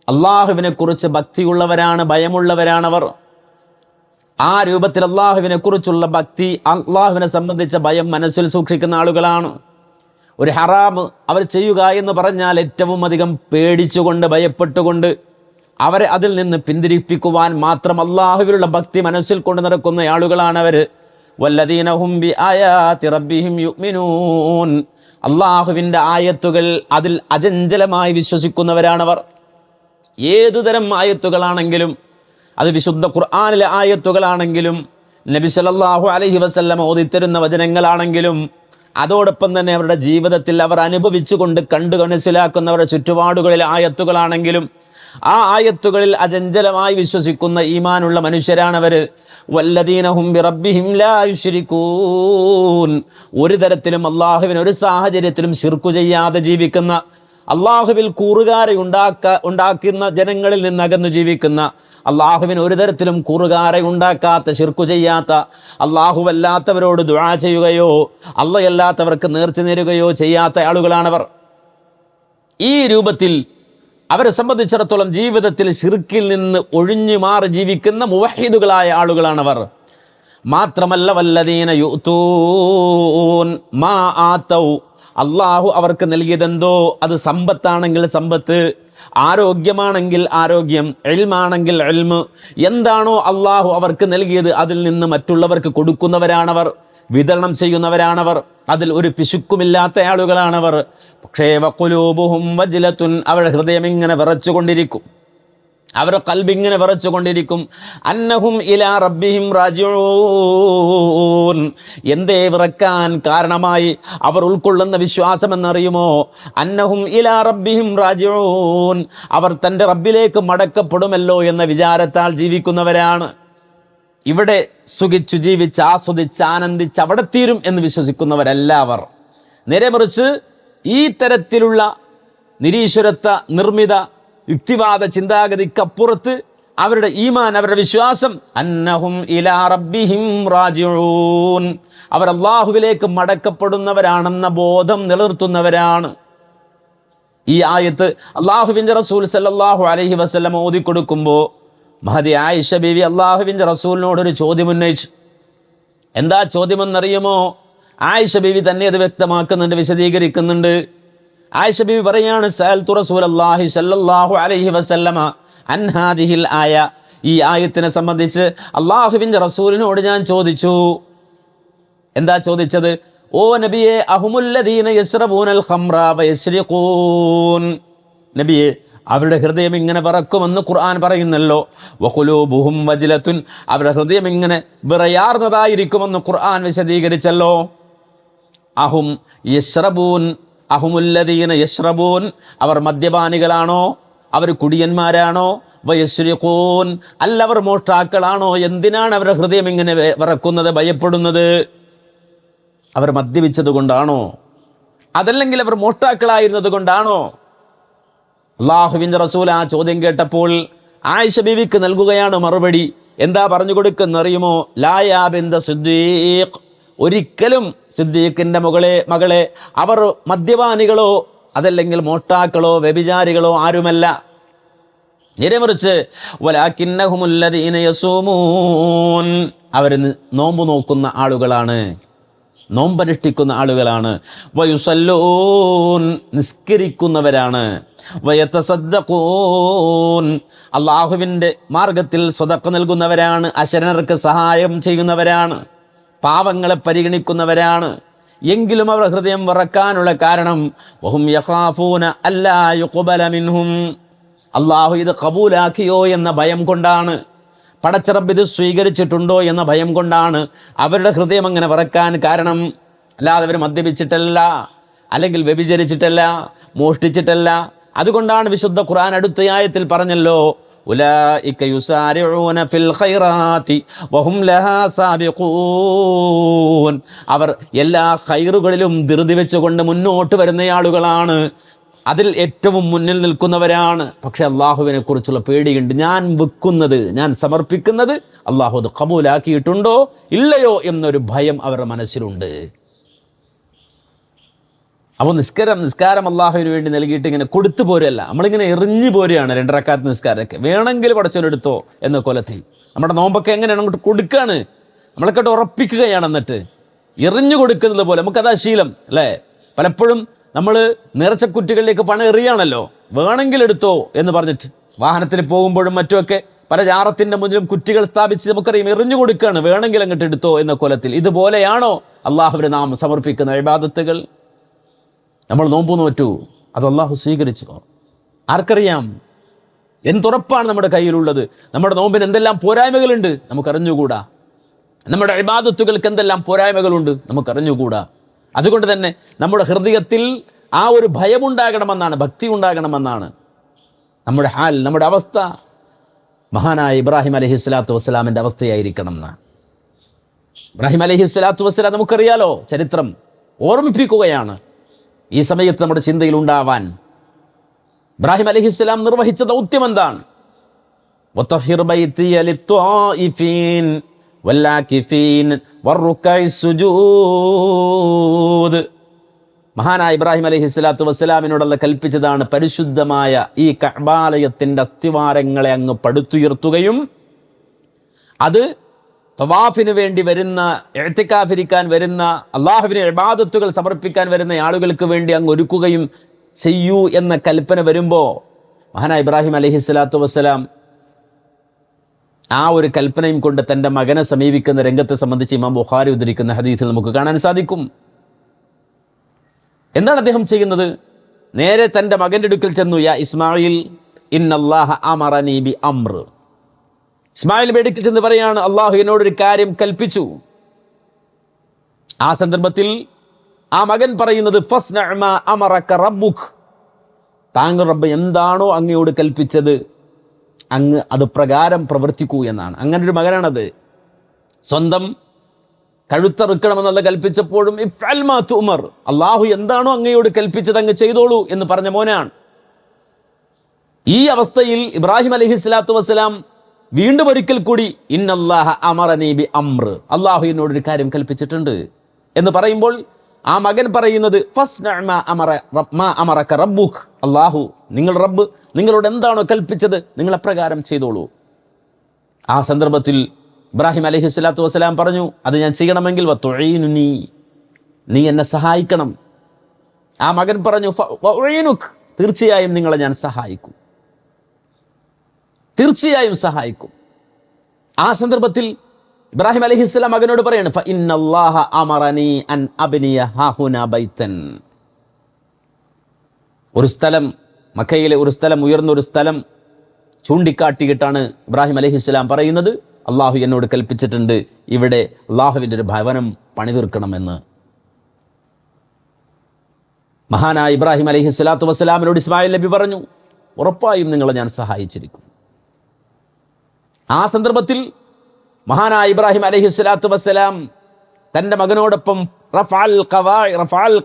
അള്ളാഹുവിനെ കുറിച്ച് ഭക്തിയുള്ളവരാണ്, ഭയമുള്ളവരാണവർ. ആ രൂപത്തിൽ അള്ളാഹുവിനെ കുറിച്ചുള്ള ഭക്തി, അള്ളാഹുവിനെ സംബന്ധിച്ച ഭയം മനസ്സിൽ സൂക്ഷിക്കുന്ന ആളുകളാണ്. ഒരു ഹറാം അവർ ചെയ്യുക എന്ന് പറഞ്ഞാൽ ഏറ്റവും അധികം പേടിച്ചുകൊണ്ട്, ഭയപ്പെട്ടുകൊണ്ട് അവരെ അതിൽ നിന്ന് പിന്തിരിപ്പിക്കുവാൻ മാത്രം അള്ളാഹുവിലുള്ള ഭക്തി മനസ്സിൽ കൊണ്ട് നടക്കുന്ന ആളുകളാണ് അവർ. വല്ലദീന ഹും ബി ആയാതി റബ്ബിഹിം യുഅ്മിനൂൻ. അള്ളാഹുവിൻ്റെ ആയത്തുകൾ അതിൽ അചഞ്ചലമായി വിശ്വസിക്കുന്നവരാണവർ. ഏതുതരം ആയത്തുകളാണെങ്കിലും, അത് വിശുദ്ധ ഖുർആനിലെ ആയത്തുകളാണെങ്കിലും, നബി സല്ലല്ലാഹു അലൈഹി വസല്ലം ഓതിത്തരുന്ന വചനങ്ങളാണെങ്കിലും, അതോടൊപ്പം തന്നെ അവരുടെ ജീവിതത്തിൽ അവർ അനുഭവിച്ചുകൊണ്ട് കണ്ടു മനസ്സിലാക്കുന്നവരുടെ ചുറ്റുപാടുകളിലെ ആയത്തുകളാണെങ്കിലും, ആ ആയത്തുകളിൽ അചഞ്ചലമായി വിശ്വസിക്കുന്ന ഈമാനുള്ള മനുഷ്യരാണവർ. വല്ലദീന ഹും ബിറബ്ബിഹിം ലാ യുശ്രികൂൻ. ഒരു തരത്തിലും അള്ളാഹുവിന് ഒരു സാഹചര്യത്തിലും ശിർക്ക് ചെയ്യാതെ ജീവിക്കുന്ന, അള്ളാഹുവിൽ കൂറുകാരെ ഉണ്ടാക്കുന്ന ജനങ്ങളിൽ നിന്ന് അകന്നു ജീവിക്കുന്ന, അള്ളാഹുവിന് ഒരു തരത്തിലും കൂറുകാരെ ഉണ്ടാക്കാത്ത, ശിർക്ക് ചെയ്യാത്ത, അള്ളാഹുവല്ലാത്തവരോട് ദുആ ചെയ്യുകയോ അള്ളയല്ലാത്തവർക്ക് നേർച്ച നേരുകയോ ചെയ്യാത്ത ആളുകളാണവർ. ഈ രൂപത്തിൽ അവരെ സംബന്ധിച്ചിടത്തോളം ജീവിതത്തിൽ ശിർക്കിൽ നിന്ന് ഒഴിഞ്ഞു മാറി ജീവിക്കുന്ന മുവഹിദുകളായ ആളുകളാണവർ. മാത്രമല്ല വല്ലദീന യുഅ്തൂൻ മാ ആതൗ. അള്ളാഹു അവർക്ക് നൽകിയതെന്തോ, അത് സമ്പത്താണെങ്കിൽ സമ്പത്ത്, ആരോഗ്യമാണെങ്കിൽ ആരോഗ്യം, ഇൽമാണെങ്കിൽ ഇൽമ്, എന്താണോ അള്ളാഹു അവർക്ക് നൽകിയത് അതിൽ നിന്ന് മറ്റുള്ളവർക്ക് കൊടുക്കുന്നവരാണവർ, വിതരണം ചെയ്യുന്നവരാണവർ. അതിൽ ഒരു പിശുക്കുമില്ലാത്ത ആളുകളാണവർ. പക്ഷേ വഖുലൂബുഹും വജിലത്തുൻ. അവരുടെ ഹൃദയം ഇങ്ങനെ വിറച്ചുകൊണ്ടിരിക്കും, അവരുടെ കൽബിങ്ങനെ വിറച്ചുകൊണ്ടിരിക്കും. അന്നഹും ഇലാ റബ്ബിഹിം റാജിഊൻ. എന്തേ വിറക്കാൻ കാരണമായി അവർ ഉൾക്കൊള്ളുന്ന വിശ്വാസം എന്നറിയുമോ? അന്നഹും ഇലാ റബ്ബിഹിം റാജിഊൻ. അവർ തൻ്റെ റബ്ബിലേക്ക് മടക്കപ്പെടുമല്ലോ എന്ന വിചാരത്താൽ ജീവിക്കുന്നവരാണ്. ഇവിടെ സുഖിച്ചു ജീവിച്ച് ആസ്വദിച്ച് ആനന്ദിച്ച് അവിടെ തീരും എന്ന് വിശ്വസിക്കുന്നവരല്ല അവർ. നേരെ മറിച്ച് ഈ തരത്തിലുള്ള നിരീശ്വരത്വ നിർമ്മിത യുക്തിവാദ ചിന്താഗതിക്കപ്പുറത്ത് അവരുടെ ഈമാൻ, അവരുടെ വിശ്വാസം, അന്നഹും ഇലാ റബ്ബിഹിം റാജിഊൻ. അവർ അല്ലാഹുവിലേക്ക് മടക്കപ്പെടുന്നവരാണെന്ന ബോധം നിലനിർത്തുന്നവരാണ്. ഈ ആയത്ത് അല്ലാഹുവിൻ്റെ റസൂൽ സല്ലല്ലാഹു അലൈഹി വസല്ലം ഓതിക്കൊടുക്കുമ്പോൾ മഹദി ആയിഷ ബീവി അല്ലാഹുവിൻ്റെ റസൂലിനോടൊരു ചോദ്യം ഉന്നയിച്ചു. എന്താ ചോദ്യമെന്നറിയുമോ? ആയിഷ ബീവി തന്നെ അത് വ്യക്തമാക്കുന്നുണ്ട്, വിശദീകരിക്കുന്നുണ്ട്. ആയിഷ ബീവി പറയാണ്, സഅൽതു റസൂലല്ലാഹി സല്ലല്ലാഹു അലൈഹി വസല്ലമ അൻ ഹാദിഹിൽ ആയ. ഈ ആയത്തിനെ സംബന്ധിച്ച് അല്ലാഹുവിൻ്റെ റസൂലിനോട് ഞാൻ ചോദിച്ചു. എന്താ ചോദിച്ചത്? ഓ നബിയെ, അഹുമുല്ലദീന യശ്റബൂനൽ ഖംറ വയശ്രിഖൂൻ. നബിയെ, അവരുടെ ഹൃദയം ഇങ്ങനെ വിറക്കുമെന്ന് ഖുർആൻ പറയുന്നല്ലോ. വഖുലൂബുഹും വജിലത്തുൻ. അവരുടെ ഹൃദയം ഇങ്ങനെ വിറയാർന്നതായിരിക്കുമെന്ന് ഖുർആൻ വിശദീകരിച്ചല്ലോ. അഹും യശ്റബൂൻ, അഹുമുല്ലദീന യശ്റബൂൻ. അവർ മദ്യപാനികളാണോ? അവർ കുടിയന്മാരാണോ? വയശ്രിഖൂൻ, അല്ല അവർ മോഷ്ടാക്കളാണോ? എന്തിനാണ് അവരുടെ ഹൃദയം ഇങ്ങനെ വിറക്കുന്നത്, ഭയപ്പെടുന്നത്? അവർ മദ്യപിച്ചത് കൊണ്ടാണോ? അതല്ലെങ്കിൽ അവർ മോഷ്ടാക്കളായിരുന്നത് കൊണ്ടാണോ? അല്ലാഹുവിൻ്റെ റസൂൽ ആ ചോദ്യം കേട്ടപ്പോൾ ആയിഷ ബീവിക്ക് നൽകുകയാണ് മറുപടി. എന്താ പറഞ്ഞു കൊടുക്കുന്നറിയുമോ? ലാ യാ ബിന്ത സിദ്ദീഖ്. ഒരിക്കലും സിദ്ദീഖിൻ്റെ മകളെ അവർ മദ്യപാനികളോ അതല്ലെങ്കിൽ മോഷ്ടാക്കളോ വ്യഭിചാരികളോ ആരുമല്ല. നേരെമറിച്ച് വലാകിന്നഹുമുല്ലദീന യസൂമൂൻ. അവർ നോമ്പ് നോക്കുന്ന ആളുകളാണ്, നോമ്പനുഷ്ഠിക്കുന്ന ആളുകളാണ്. വയുസല്ലൂൻ, നിസ്കരിക്കുന്നവരാണ്. വയതസദ്ദഖൂൻ, അല്ലാഹുവിൻ്റെ മാർഗത്തിൽ സ്വതക്ക നൽകുന്നവരാണ്. അശരണർക്ക് സഹായം ചെയ്യുന്നവരാണ്. പാവങ്ങളെ പരിഗണിക്കുന്നവരാണ്. എങ്കിലും അവർ ഹൃദയം വിറക്കാനുള്ള കാരണം വഹും യഖാഫൂന അല്ലാ യുഖ്ബല മിൻഹും. അല്ലാഹു ഇത് കബൂലാക്കിയോ എന്ന ഭയം കൊണ്ടാണ്, പടച്ചറബ് ഇത് സ്വീകരിച്ചിട്ടുണ്ടോ എന്ന ഭയം കൊണ്ടാണ് അവരുടെ ഹൃദയം അങ്ങനെ വിറക്കാൻ കാരണം. അല്ലാതെ അവർ മദ്യപിച്ചിട്ടല്ല, അല്ലെങ്കിൽ വ്യഭിചരിച്ചിട്ടല്ല, മോഷ്ടിച്ചിട്ടല്ല. അതുകൊണ്ടാണ് വിശുദ്ധ ഖുർആൻ അടുത്ത ആയത്തിൽ പറഞ്ഞല്ലോ, ഉലൈക യുസാരിഊന ഫിൽ ഖൈറാത്തി വഹും ലഹാ സാബിഖൂൻ. അവർ എല്ലാ ഖൈറുകളിലും ധൃതി വെച്ചുകൊണ്ട് മുന്നോട്ട് വരുന്ന ആളുകളാണ്, അതിൽ ഏറ്റവും മുന്നിൽ നിൽക്കുന്നവരാണ്. പക്ഷെ അള്ളാഹുവിനെ കുറിച്ചുള്ള പേടിയുണ്ട്. ഞാൻ വെക്കുന്നത്, ഞാൻ സമർപ്പിക്കുന്നത് അള്ളാഹു അത് കബൂലാക്കിയിട്ടുണ്ടോ ഇല്ലയോ എന്നൊരു ഭയം അവരുടെ മനസ്സിലുണ്ട്. അപ്പോൾ നിസ്കാരം അള്ളാഹുവിന് വേണ്ടി നൽകിയിട്ട് ഇങ്ങനെ കൊടുത്തു പോരല്ല, നമ്മളിങ്ങനെ എറിഞ്ഞു പോരുകയാണ്. 2 റക്അത്ത് നിസ്കാരമൊക്കെ വേണമെങ്കിൽ പടച്ചവനെടുത്തോ എന്ന കൊലത്തിൽ. നമ്മുടെ നോമ്പൊക്കെ എങ്ങനെയാണ് അങ്ങോട്ട് കൊടുക്കുകയാണ്, നമ്മളെക്കോട്ട് ഉറപ്പിക്കുകയാണ്. എന്നിട്ട് എറിഞ്ഞു കൊടുക്കുന്നത് പോലെ നമുക്കതാ ശീലം അല്ലേ. പലപ്പോഴും നമ്മൾ നേർച്ചക്കുറ്റികളിലേക്ക് പണം എറിയാണല്ലോ, വേണമെങ്കിൽ എടുത്തോ എന്ന് പറഞ്ഞിട്ട്. വാഹനത്തിൽ പോകുമ്പോഴും മറ്റുമൊക്കെ പല ജാറത്തിൻ്റെ മുന്നിലും കുറ്റികൾ സ്ഥാപിച്ച് നമുക്കറിയാം എറിഞ്ഞു കൊടുക്കുകയാണ്, വേണമെങ്കിൽ അങ്ങോട്ട് എടുത്തോ എന്ന കൊലത്തിൽ. ഇതുപോലെയാണോ അള്ളാഹുവിന് നാം സമർപ്പിക്കുന്ന ഇബാദത്തുകൾ? നമ്മൾ നോമ്പ് നോറ്റു, അത് അള്ളാഹു സ്വീകരിച്ചോ? ആർക്കറിയാം? എന്തുറപ്പാണ് നമ്മുടെ കയ്യിലുള്ളത്? നമ്മുടെ നോമ്പിന് എന്തെല്ലാം പോരായ്മകളുണ്ട് നമുക്കറിഞ്ഞുകൂടാ. നമ്മുടെ ഇബാദത്തുകൾക്ക് എന്തെല്ലാം പോരായ്മകളുണ്ട് നമുക്കറിഞ്ഞുകൂടാ. അതുകൊണ്ട് തന്നെ നമ്മുടെ ഹൃദയത്തിൽ ആ ഒരു ഭയമുണ്ടാകണമെന്നാണ്, ഭക്തി ഉണ്ടാകണമെന്നാണ്. നമ്മുടെ ഹാൽ, നമ്മുടെ അവസ്ഥ മഹാനായ ഇബ്രാഹിം അലൈഹിസ്സലാത്തു വസ്സലാമിൻ്റെ അവസ്ഥയായിരിക്കണം എന്നാണ്. ഇബ്രാഹിം അലൈഹിസ്സലാത്തു വസ്സലാം നമുക്കറിയാലോ, ചരിത്രം ഓർമ്മിപ്പിക്കുകയാണ് ഈ സമയത്ത് നമ്മുടെ ചിന്തയിൽ ഉണ്ടാവാൻ. ഇബ്രാഹിം അലൈഹിസ്സലാം നിർവഹിച്ച ദൗത്യം എന്താണ്? വതഹിർ ബൈതിയ ലിത്വാഇഫീൻ വല്ലാകിഫീൻ വറുക്കഇ സുജൂദ്. മഹാനായ ഇബ്രാഹിം അലൈഹിസ്സലാത്തു വസ്സലാമിനോടുള്ള കൽപ്പിച്ചതാണ് പരിശുദ്ധമായ ഈ കഅബാലയത്തിൻ്റെ അസ്ഥിവാരങ്ങളെ അങ്ങ് പടുത്തുയർത്തുകയും അത് തവാഫിന് വേണ്ടി വരുന്ന, ഇഅ്തികാഫിരിക്കാൻ വരുന്ന, അള്ളാഹുവിന് ഇബാദത്തുകൾ സമർപ്പിക്കാൻ വരുന്ന ആളുകൾക്ക് വേണ്ടി അങ്ങ് ഒരുക്കുകയും ചെയ്യൂ എന്ന കൽപ്പന വരുമ്പോൾ മഹാനായ ഇബ്രാഹിം അലൈഹിസ്സലാത്തു വസ്സലാം ആ ഒരു കൽപ്പനയും കൊണ്ട് തൻ്റെ മകനെ സമീപിക്കുന്ന രംഗത്തെ സംബന്ധിച്ച് ഇമാം ബുഖാരി ഉദ്ധരിക്കുന്ന ഹദീസിൽ നമുക്ക് കാണാൻ സാധിക്കും. എന്താണ് അദ്ദേഹം ചെയ്യുന്നത്? നേരെ തൻ്റെ മകൻ്റെ അടുക്കൽ ചെന്നു. യാ ഇസ്മായിൽ ഇന്നല്ലാഹ അമറനി ബി അംർ. ഇസ്മായിൽ അടുക്കൽ ചെന്ന് പറയാണ്, അള്ളാഹു എന്നോടൊരു കാര്യം കൽപ്പിച്ചു. ആ സന്ദർഭത്തിൽ ആ മകൻ പറയുന്നത് ഫസ്ന മാ അമറക റബ്ബുക്. താങ്കൾ റബ്ബ് എന്താണോ അങ്ങയോട് കൽപ്പിച്ചത് അങ്ങ് അത് പ്രകാരം പ്രവർത്തിക്കൂ എന്നാണ്. അങ്ങനെ ഒരു മകനാണത്. സ്വന്തം കഴുത്തറുക്കണമെന്നുള്ള കൽപ്പിച്ചപ്പോഴും ഇഫ്അൽ മാ തുമർ, അള്ളാഹു എന്താണോ അങ്ങയോട് കൽപ്പിച്ചത് അങ്ങ് ചെയ്തോളൂ എന്ന് പറഞ്ഞ മോനാണ്. ഈ അവസ്ഥയിൽ ഇബ്രാഹിം അലൈഹിസ്സലാത്തു വസ്സലാം വീണ്ടും ഒരിക്കൽ കൂടി ഇന്നല്ലാഹ അമറനി ബി അംർ, അള്ളാഹു എന്നോടൊരു കാര്യം കൽപ്പിച്ചിട്ടുണ്ട് എന്ന് പറയുമ്പോൾ ആ മകൻ പറയുന്നത് ഫസ്ന മാ അമറക റബ്ബുക്, അള്ളാഹു നിങ്ങൾ റബ്ബ് നിങ്ങളോട് എന്താണോ കൽപ്പിച്ചത് നിങ്ങൾ അപ്രകാരം ചെയ്തോളൂ. ആ സന്ദർഭത്തിൽ ഇബ്രാഹിം അലൈഹിസ്സലാത്തു വസ്സലാം പറഞ്ഞു, അത് ഞാൻ ചെയ്യണമെങ്കിൽ വതുഈനുനി, നീ എന്നെ സഹായിക്കണം. ആ മകൻ പറഞ്ഞു വഉഈനുക്, തീർച്ചയായും നിങ്ങളെ ഞാൻ സഹായിക്കും, തീർച്ചയായും സഹായിക്കും. ആ സന്ദർഭത്തിൽ ഇബ്രാഹിം അലൈഹിസ്സലാം മകനോട് പറയാണ് ഫഇന്നല്ലാഹ അമറനി അൻ അബ്നിയ ഹാഹുന ബൈതൻ. ഒരു സ്ഥലം, മക്കയിലെ ഒരു സ്ഥലം, ഉയർന്നൊരു സ്ഥലം ചൂണ്ടിക്കാട്ടിയിട്ടാണ് ഇബ്രാഹിം അലൈഹിസ്സലാം പറയുന്നത്, അള്ളാഹു എന്നോട് കൽപ്പിച്ചിട്ടുണ്ട് ഇവിടെ അള്ളാഹുവിൻ്റെ ഒരു ഭവനം പണിതീർക്കണമെന്ന്. മഹാനായ ഇബ്രാഹിം അലൈഹിസ്സലാത്തു വസ്സലാമിനോട് ഇസ്മായിൽ നബി പറഞ്ഞു, ഉറപ്പായും നിങ്ങളെ ഞാൻ സഹായിച്ചിരിക്കും. ആ സന്ദർഭത്തിൽ മഹാനായ ഇബ്രാഹിം അലൈഹിസ്സലാത്തു വസ്സലാം തൻ്റെ മകനോടൊപ്പം റഫഅൽ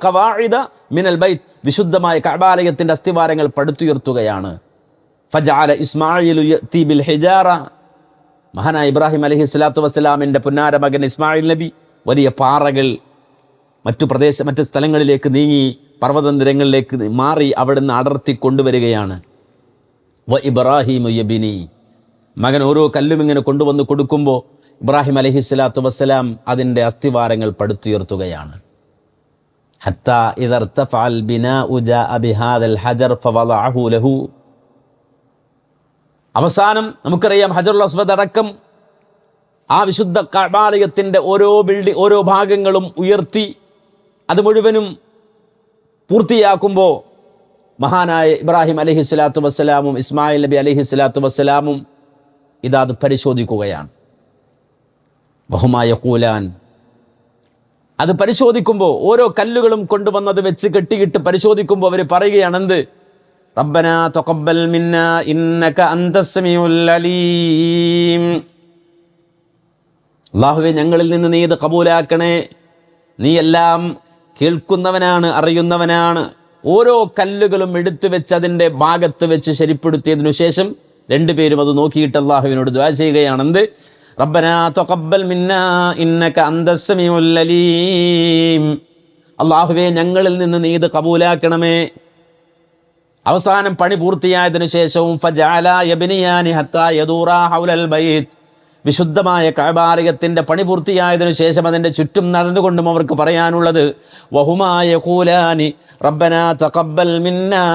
ഖവാഇദ മിനൽ ബൈത്ത്, വിശുദ്ധമായ കഅബാലയത്തിൻ്റെ അസ്ഥിവാരങ്ങൾ പടുത്തുയർത്തുകയാണ്. ഫജഅല ഇസ്മാഈലു യഅതി ബിൽ ഹിജാറ, മഹാനായ ഇബ്രാഹിം അലൈഹിസ്സലാത്തു വസ്സലാമിൻ്റെ പുന്നാര മകൻ ഇസ്മായിൽ നബി വലിയ പാറകൾ മറ്റ് സ്ഥലങ്ങളിലേക്ക് നീങ്ങി പർവ്വത നിരങ്ങളിലേക്ക് മാറി അവിടുന്ന് അടർത്തി കൊണ്ടുവരികയാണ്. വ ഇബ്രാഹിമു യബ്നി, മകൻ ഓരോ കല്ലും ഇങ്ങനെ കൊണ്ടുവന്ന് കൊടുക്കുമ്പോൾ ഇബ്രാഹിം അലൈഹിസ്സലാത്തു വസ്സലാം അതിൻ്റെ അസ്ഥിവാരങ്ങൾ പടുത്തുയർത്തുകയാണ്. ഹത്താ ഇദാ ഇർതഫഅൽ ബിനാഉ ജാഅ ബിഹാദൽ ഹജർ ഫവളഅഹു ലഹു. അവസാനം നമുക്കറിയാം ഹജറുൽ അസ്വദ് അടക്കം ആ വിശുദ്ധ കഅബാലയത്തിൻ്റെ ഓരോ ഭാഗങ്ങളും ഉയർത്തി അത് മുഴുവനും പൂർത്തിയാക്കുമ്പോൾ മഹാനായ ഇബ്രാഹിം അലൈഹിസ്സലാത്തു വസ്സലാമും ഇസ്മായിൽ നബി അലൈഹിസ്സലാത്തു വസ്സലാമും അത് പരിശോധിക്കുകയാണ്. വഹുമായ ഖൂലാൻ, അത് പരിശോധിക്കുമ്പോൾ ഓരോ കല്ലുകളും കൊണ്ടുവന്നത് വെച്ച് കെട്ടിയിട്ട് പരിശോധിക്കുമ്പോൾ അവർ പറയുകയാണ്, എന്ത് റബ്ബനാ തഖബ്ബൽ മിന്നാ ഇന്നക അന്തസ് സമീഉൽ അലീം. അല്ലാഹുവേ ഞങ്ങളിൽ നിന്ന് നീ ഇത് കബൂലാക്കണേ, നീ എല്ലാം കേൾക്കുന്നവനാണ്, അറിയുന്നവനാണ്. ഓരോ കല്ലുകളും എടുത്തു വെച്ച് അതിൻ്റെ ഭാഗത്ത് വെച്ച് ശരിപ്പെടുത്തിയതിനു ശേഷം രണ്ടുപേരും അത് നോക്കിയിട്ട് അല്ലാഹുവിനോട് ദുആ ചെയ്യുകയാണ്. എന്ത്? റബ്ബനാ തഖബ്ബൽ മിന്നാ ഇന്നക അന്തസ് സമീഉൽ അലീം. അല്ലാഹുവേ ഞങ്ങളിൽ നിന്ന് നീ ഇത് കബൂലാക്കണമേ. അവസാനം പണി പൂർത്തിയായതിനു ശേഷവും ഫജഅലാ യബ്നിയാനി ഹത്താ യദൂറാ ഹൗലൽ ബൈത്ത്, വിശുദ്ധമായ കഅബാലയത്തിൻ്റെ പണി പൂർത്തിയായതിനു ശേഷം അതിൻ്റെ ചുറ്റും നടന്നുകൊണ്ടും അവർക്ക് പറയാനുള്ളത് വഹുമാ യഖൂലാനി റബ്ബനാ തഖബ്ബൽ മിന്നാ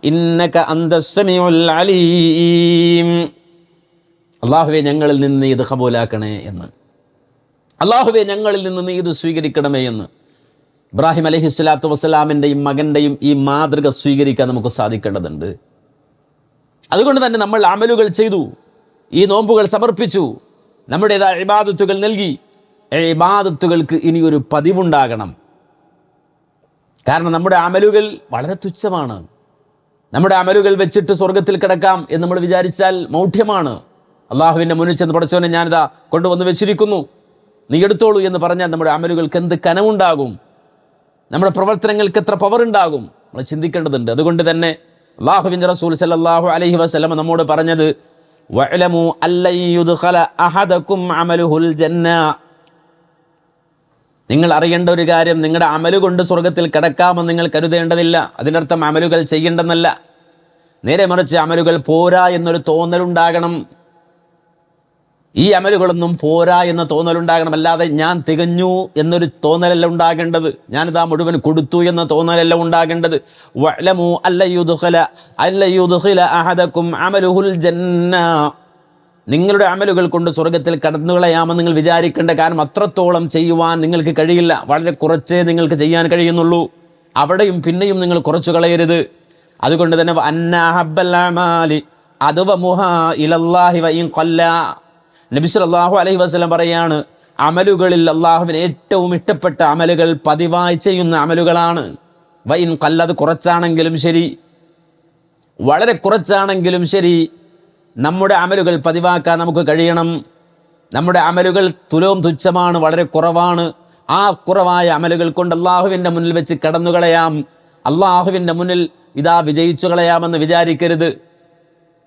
ഇന്നക അന്തസ് സമീഉൽ അലീം. അല്ലാഹുവേ ഞങ്ങളിൽ നിന്ന് നീ ഇത് കബൂലാക്കണേ എന്ന്, അല്ലാഹുവേ ഞങ്ങളിൽ നിന്ന് നീ ഇത് സ്വീകരിക്കണമേ എന്ന്. ഇബ്രാഹിം അലൈഹിസ്സലാത്തു വസ്സലാമിൻ്റെയും മകൻ്റെയും ഈ മാതൃക സ്വീകരിക്കാൻ നമുക്ക് സാധിക്കേണ്ടതുണ്ട്. അതുകൊണ്ട് തന്നെ നമ്മൾ അമലുകൾ ചെയ്തു, ഈ നോമ്പുകൾ സമർപ്പിച്ചു, നമ്മുടേതായ ഇബാദത്തുകൾ നൽകി. ഇബാദത്തുകൾക്ക് ഇനിയൊരു പതിവുണ്ടാകണം. കാരണം നമ്മുടെ അമലുകൾ വളരെ തുച്ഛമാണ്. നമ്മുടെ അമലുകൾ വെച്ചിട്ട് സ്വർഗത്തിൽ കിടക്കാം എന്ന് നമ്മൾ വിചാരിച്ചാൽ മൗഢ്യമാണ്. അള്ളാഹുവിൻ്റെ മുന്നിൽ ചെന്ന് പടച്ചോനെ ഞാനിതാ കൊണ്ടുവന്ന് വെച്ചിരിക്കുന്നു, നീ എടുത്തോളൂ എന്ന് പറഞ്ഞാൽ നമ്മുടെ അമലുകൾക്ക് എന്ത് കനമുണ്ടാകും, നമ്മുടെ പ്രവർത്തനങ്ങൾക്ക് എത്ര പവർ ഉണ്ടാകും, നമ്മൾ ചിന്തിക്കേണ്ടതുണ്ട്. അതുകൊണ്ട് തന്നെ അല്ലാഹുവിൻ്റെ റസൂൽ സല്ലല്ലാഹു അലൈഹി വസല്ലം നമ്മോട് പറഞ്ഞത് വഅലമു അല്ലൻ യുദ്ഖല അഹദകും അമലുഹുൽ ജന്ന. നിങ്ങൾ അറിയേണ്ട ഒരു കാര്യം, നിങ്ങളുടെ അമല് കൊണ്ട് സ്വർഗത്തിൽ കിടക്കാമെന്ന് നിങ്ങൾ കരുതേണ്ടതില്ല. അതിൻ്റെ അർത്ഥം അമലുകൾ ചെയ്യേണ്ടെന്നല്ല. നേരെ മറിച്ച് അമലുകൾ പോരാ എന്നൊരു തോന്നലുണ്ടാകണം. ഈ അമലുകളൊന്നും പോരാ എന്ന തോന്നലുണ്ടാകണം. അല്ലാതെ ഞാൻ തികഞ്ഞു എന്നൊരു തോന്നലല്ല ഉണ്ടാകേണ്ടത്, ഞാനിതാ മുഴുവൻ കൊടുത്തു എന്ന തോന്നലല്ല ഉണ്ടാകേണ്ടത്. വഅലമു അല്ല യുദ്ഖില അഹദകും അമലുഹുൽ ജന്ന. നിങ്ങളുടെ അമലുകൾ കൊണ്ട് സ്വർഗത്തിൽ കടന്നുകളയാമെന്ന് നിങ്ങൾ വിചാരിക്കേണ്ട. കാരണം അത്രത്തോളം ചെയ്യുവാൻ നിങ്ങൾക്ക് കഴിയില്ല. വളരെ കുറച്ചേ നിങ്ങൾക്ക് ചെയ്യാൻ കഴിയുന്നുള്ളൂ. അവിടെയും പിന്നെയും നിങ്ങൾ കുറച്ചു കളയരുത്. അതുകൊണ്ട് തന്നെ അന്ന അഹബ്ബൽ അമാലി അദ്വമുഹാ ഇലല്ലാഹി വഇൻ ഖല്ല. നബി സല്ലല്ലാഹു അലൈഹി വസല്ലം പറയാണ്, അമലുകളിൽ അള്ളാഹുവിന് ഏറ്റവും ഇഷ്ടപ്പെട്ട അമലുകൾ പതിവായി ചെയ്യുന്ന അമലുകളാണ്. വഇൻ ഖല്ല, അത് കുറച്ചാണെങ്കിലും ശരി, വളരെ കുറച്ചാണെങ്കിലും ശരി, നമ്മുടെ അമലുകൾ പതിവാക്കാൻ നമുക്ക് കഴിയണം. നമ്മുടെ അമലുകൾ തുലവും തുച്ഛമാണ്, വളരെ കുറവാണ്. ആ കുറവായ അമലുകൾ കൊണ്ട് അള്ളാഹുവിൻ്റെ മുന്നിൽ വെച്ച് കടന്നുകളയാം, അള്ളാഹുവിൻ്റെ മുന്നിൽ ഇതാ വിജയിച്ചു കളയാമെന്ന് വിചാരിക്കരുത്.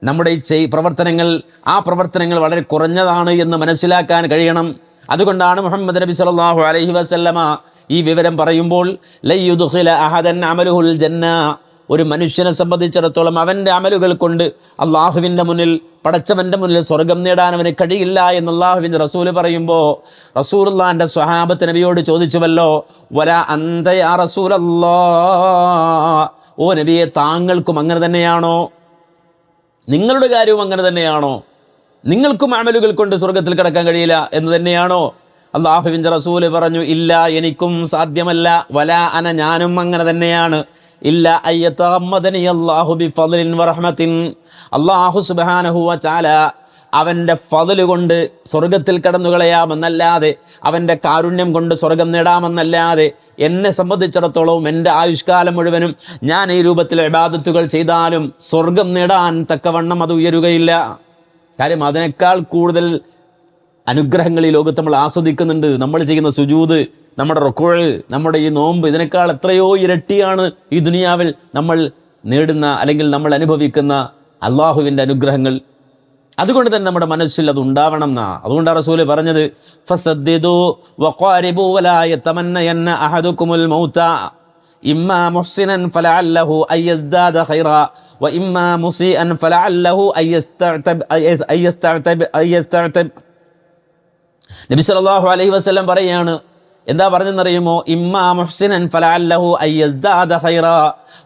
നമ്മുടെ ഈ പ്രവർത്തനങ്ങൾ, ആ പ്രവർത്തനങ്ങൾ വളരെ കുറഞ്ഞതാണ് എന്ന് മനസ്സിലാക്കാൻ കഴിയണം. അതുകൊണ്ടാണ് മുഹമ്മദ് നബി സല്ലല്ലാഹു അലൈഹി വസല്ലമ ഈ വിവരം പറയുമ്പോൾ ലയുദ്ഖില അഹദൻ അമലുഹുൽ ജന്ന, ഒരു മനുഷ്യനെ സംബന്ധിച്ചിടത്തോളം അവൻ്റെ അമലുകൾ കൊണ്ട് അള്ളാഹുവിൻ്റെ മുന്നിൽ, പടച്ചവൻ്റെ മുന്നിൽ സ്വർഗം നേടാൻ അവന് കഴിയില്ല എന്ന് അള്ളാഹുവിൻ്റെ റസൂല് പറയുമ്പോൾ റസൂലുള്ളാഹിൻ്റെ സ്വഹാബത്ത് നബിയോട് ചോദിച്ചുവല്ലോ, വലാ അന്ത യാ റസൂലല്ലാഹ്, ഓ നബിയെ താങ്കൾക്കും അങ്ങനെ തന്നെയാണോ? നിങ്ങളുടെ കാര്യവും അങ്ങനെ തന്നെയാണോ? നിങ്ങൾക്കും അമലുകൾ കൊണ്ട് സ്വർഗത്തിൽ കിടക്കാൻ കഴിയില്ല എന്ന് തന്നെയാണോ? അള്ളാഹുവിൻ്റെ റസൂല് പറഞ്ഞു, ഇല്ല, എനിക്കും സാധ്യമല്ല. വലാ അന, ഞാനും അങ്ങനെ തന്നെയാണ്. ഇല്ല അയ്യതഗമ്മദനി അല്ലാഹു ബിഫദ്ലിൻ വറഹ്മത്തിൻ, അല്ലാഹു സുബ്ഹാനഹു വ തആല അവൻ്റെ ഫദ്ല് കൊണ്ട് സ്വർഗത്തിൽ കടന്നുകളയാമെന്നല്ലാതെ, അവൻ്റെ കാരുണ്യം കൊണ്ട് സ്വർഗം നേടാമെന്നല്ലാതെ, എന്നെ സംബന്ധിച്ചിടത്തോളം എൻ്റെ ആയുഷ്കാലം മുഴുവനും ഞാൻ ഈ രൂപത്തിൽ ഇബാദത്തുകൾ ചെയ്താലും സ്വർഗം നേടാൻ തക്കവണ്ണം അത് ഉയരുകയില്ല. കാര്യം അതിനേക്കാൾ കൂടുതൽ അനുഗ്രഹങ്ങൾ ഈ ലോകത്ത് നമ്മൾ ആസ്വദിക്കുന്നുണ്ട്. നമ്മൾ ചെയ്യുന്ന സുജൂദ്, നമ്മുടെ റുക്ഉ, നമ്മുടെ ഈ നോമ്പ്, ഇതിനേക്കാൾ എത്രയോ ഇരട്ടിയാണ് ഈ ദുനിയാവിൽ നമ്മൾ നേടുന്ന അല്ലെങ്കിൽ നമ്മൾ അനുഭവിക്കുന്ന അള്ളാഹുവിൻ്റെ അനുഗ്രഹങ്ങൾ. അതുകൊണ്ട് തന്നെ നമ്മുടെ മനസ്സിൽ അത് ഉണ്ടാവണം എന്നാ. അതുകൊണ്ടാണ് റസൂല് പറഞ്ഞത്, ഫസദ്ദിദു വഖാരിബു വലാ യതമന്നയന്ന അഹദുകുമുൽ മൗത ഇമ്മാ മുഹ്സിനൻ ഫലഅല്ലഹു അയസ്ദാദ ഖൈറാ വ ഇമ്മാ മുസീഅൻ ഫലഅല്ലഹു അയസ്തഅതബ്. നബി സല്ലല്ലാഹു അലൈഹി വസല്ലം പറയാണ്, എന്താ പറഞ്ഞെന്നറിയുമോ? ഇമ്മാ മുഹ്സിനൻ ഫലഅല്ലഹു അയസ്ദാദ ഖൈറാ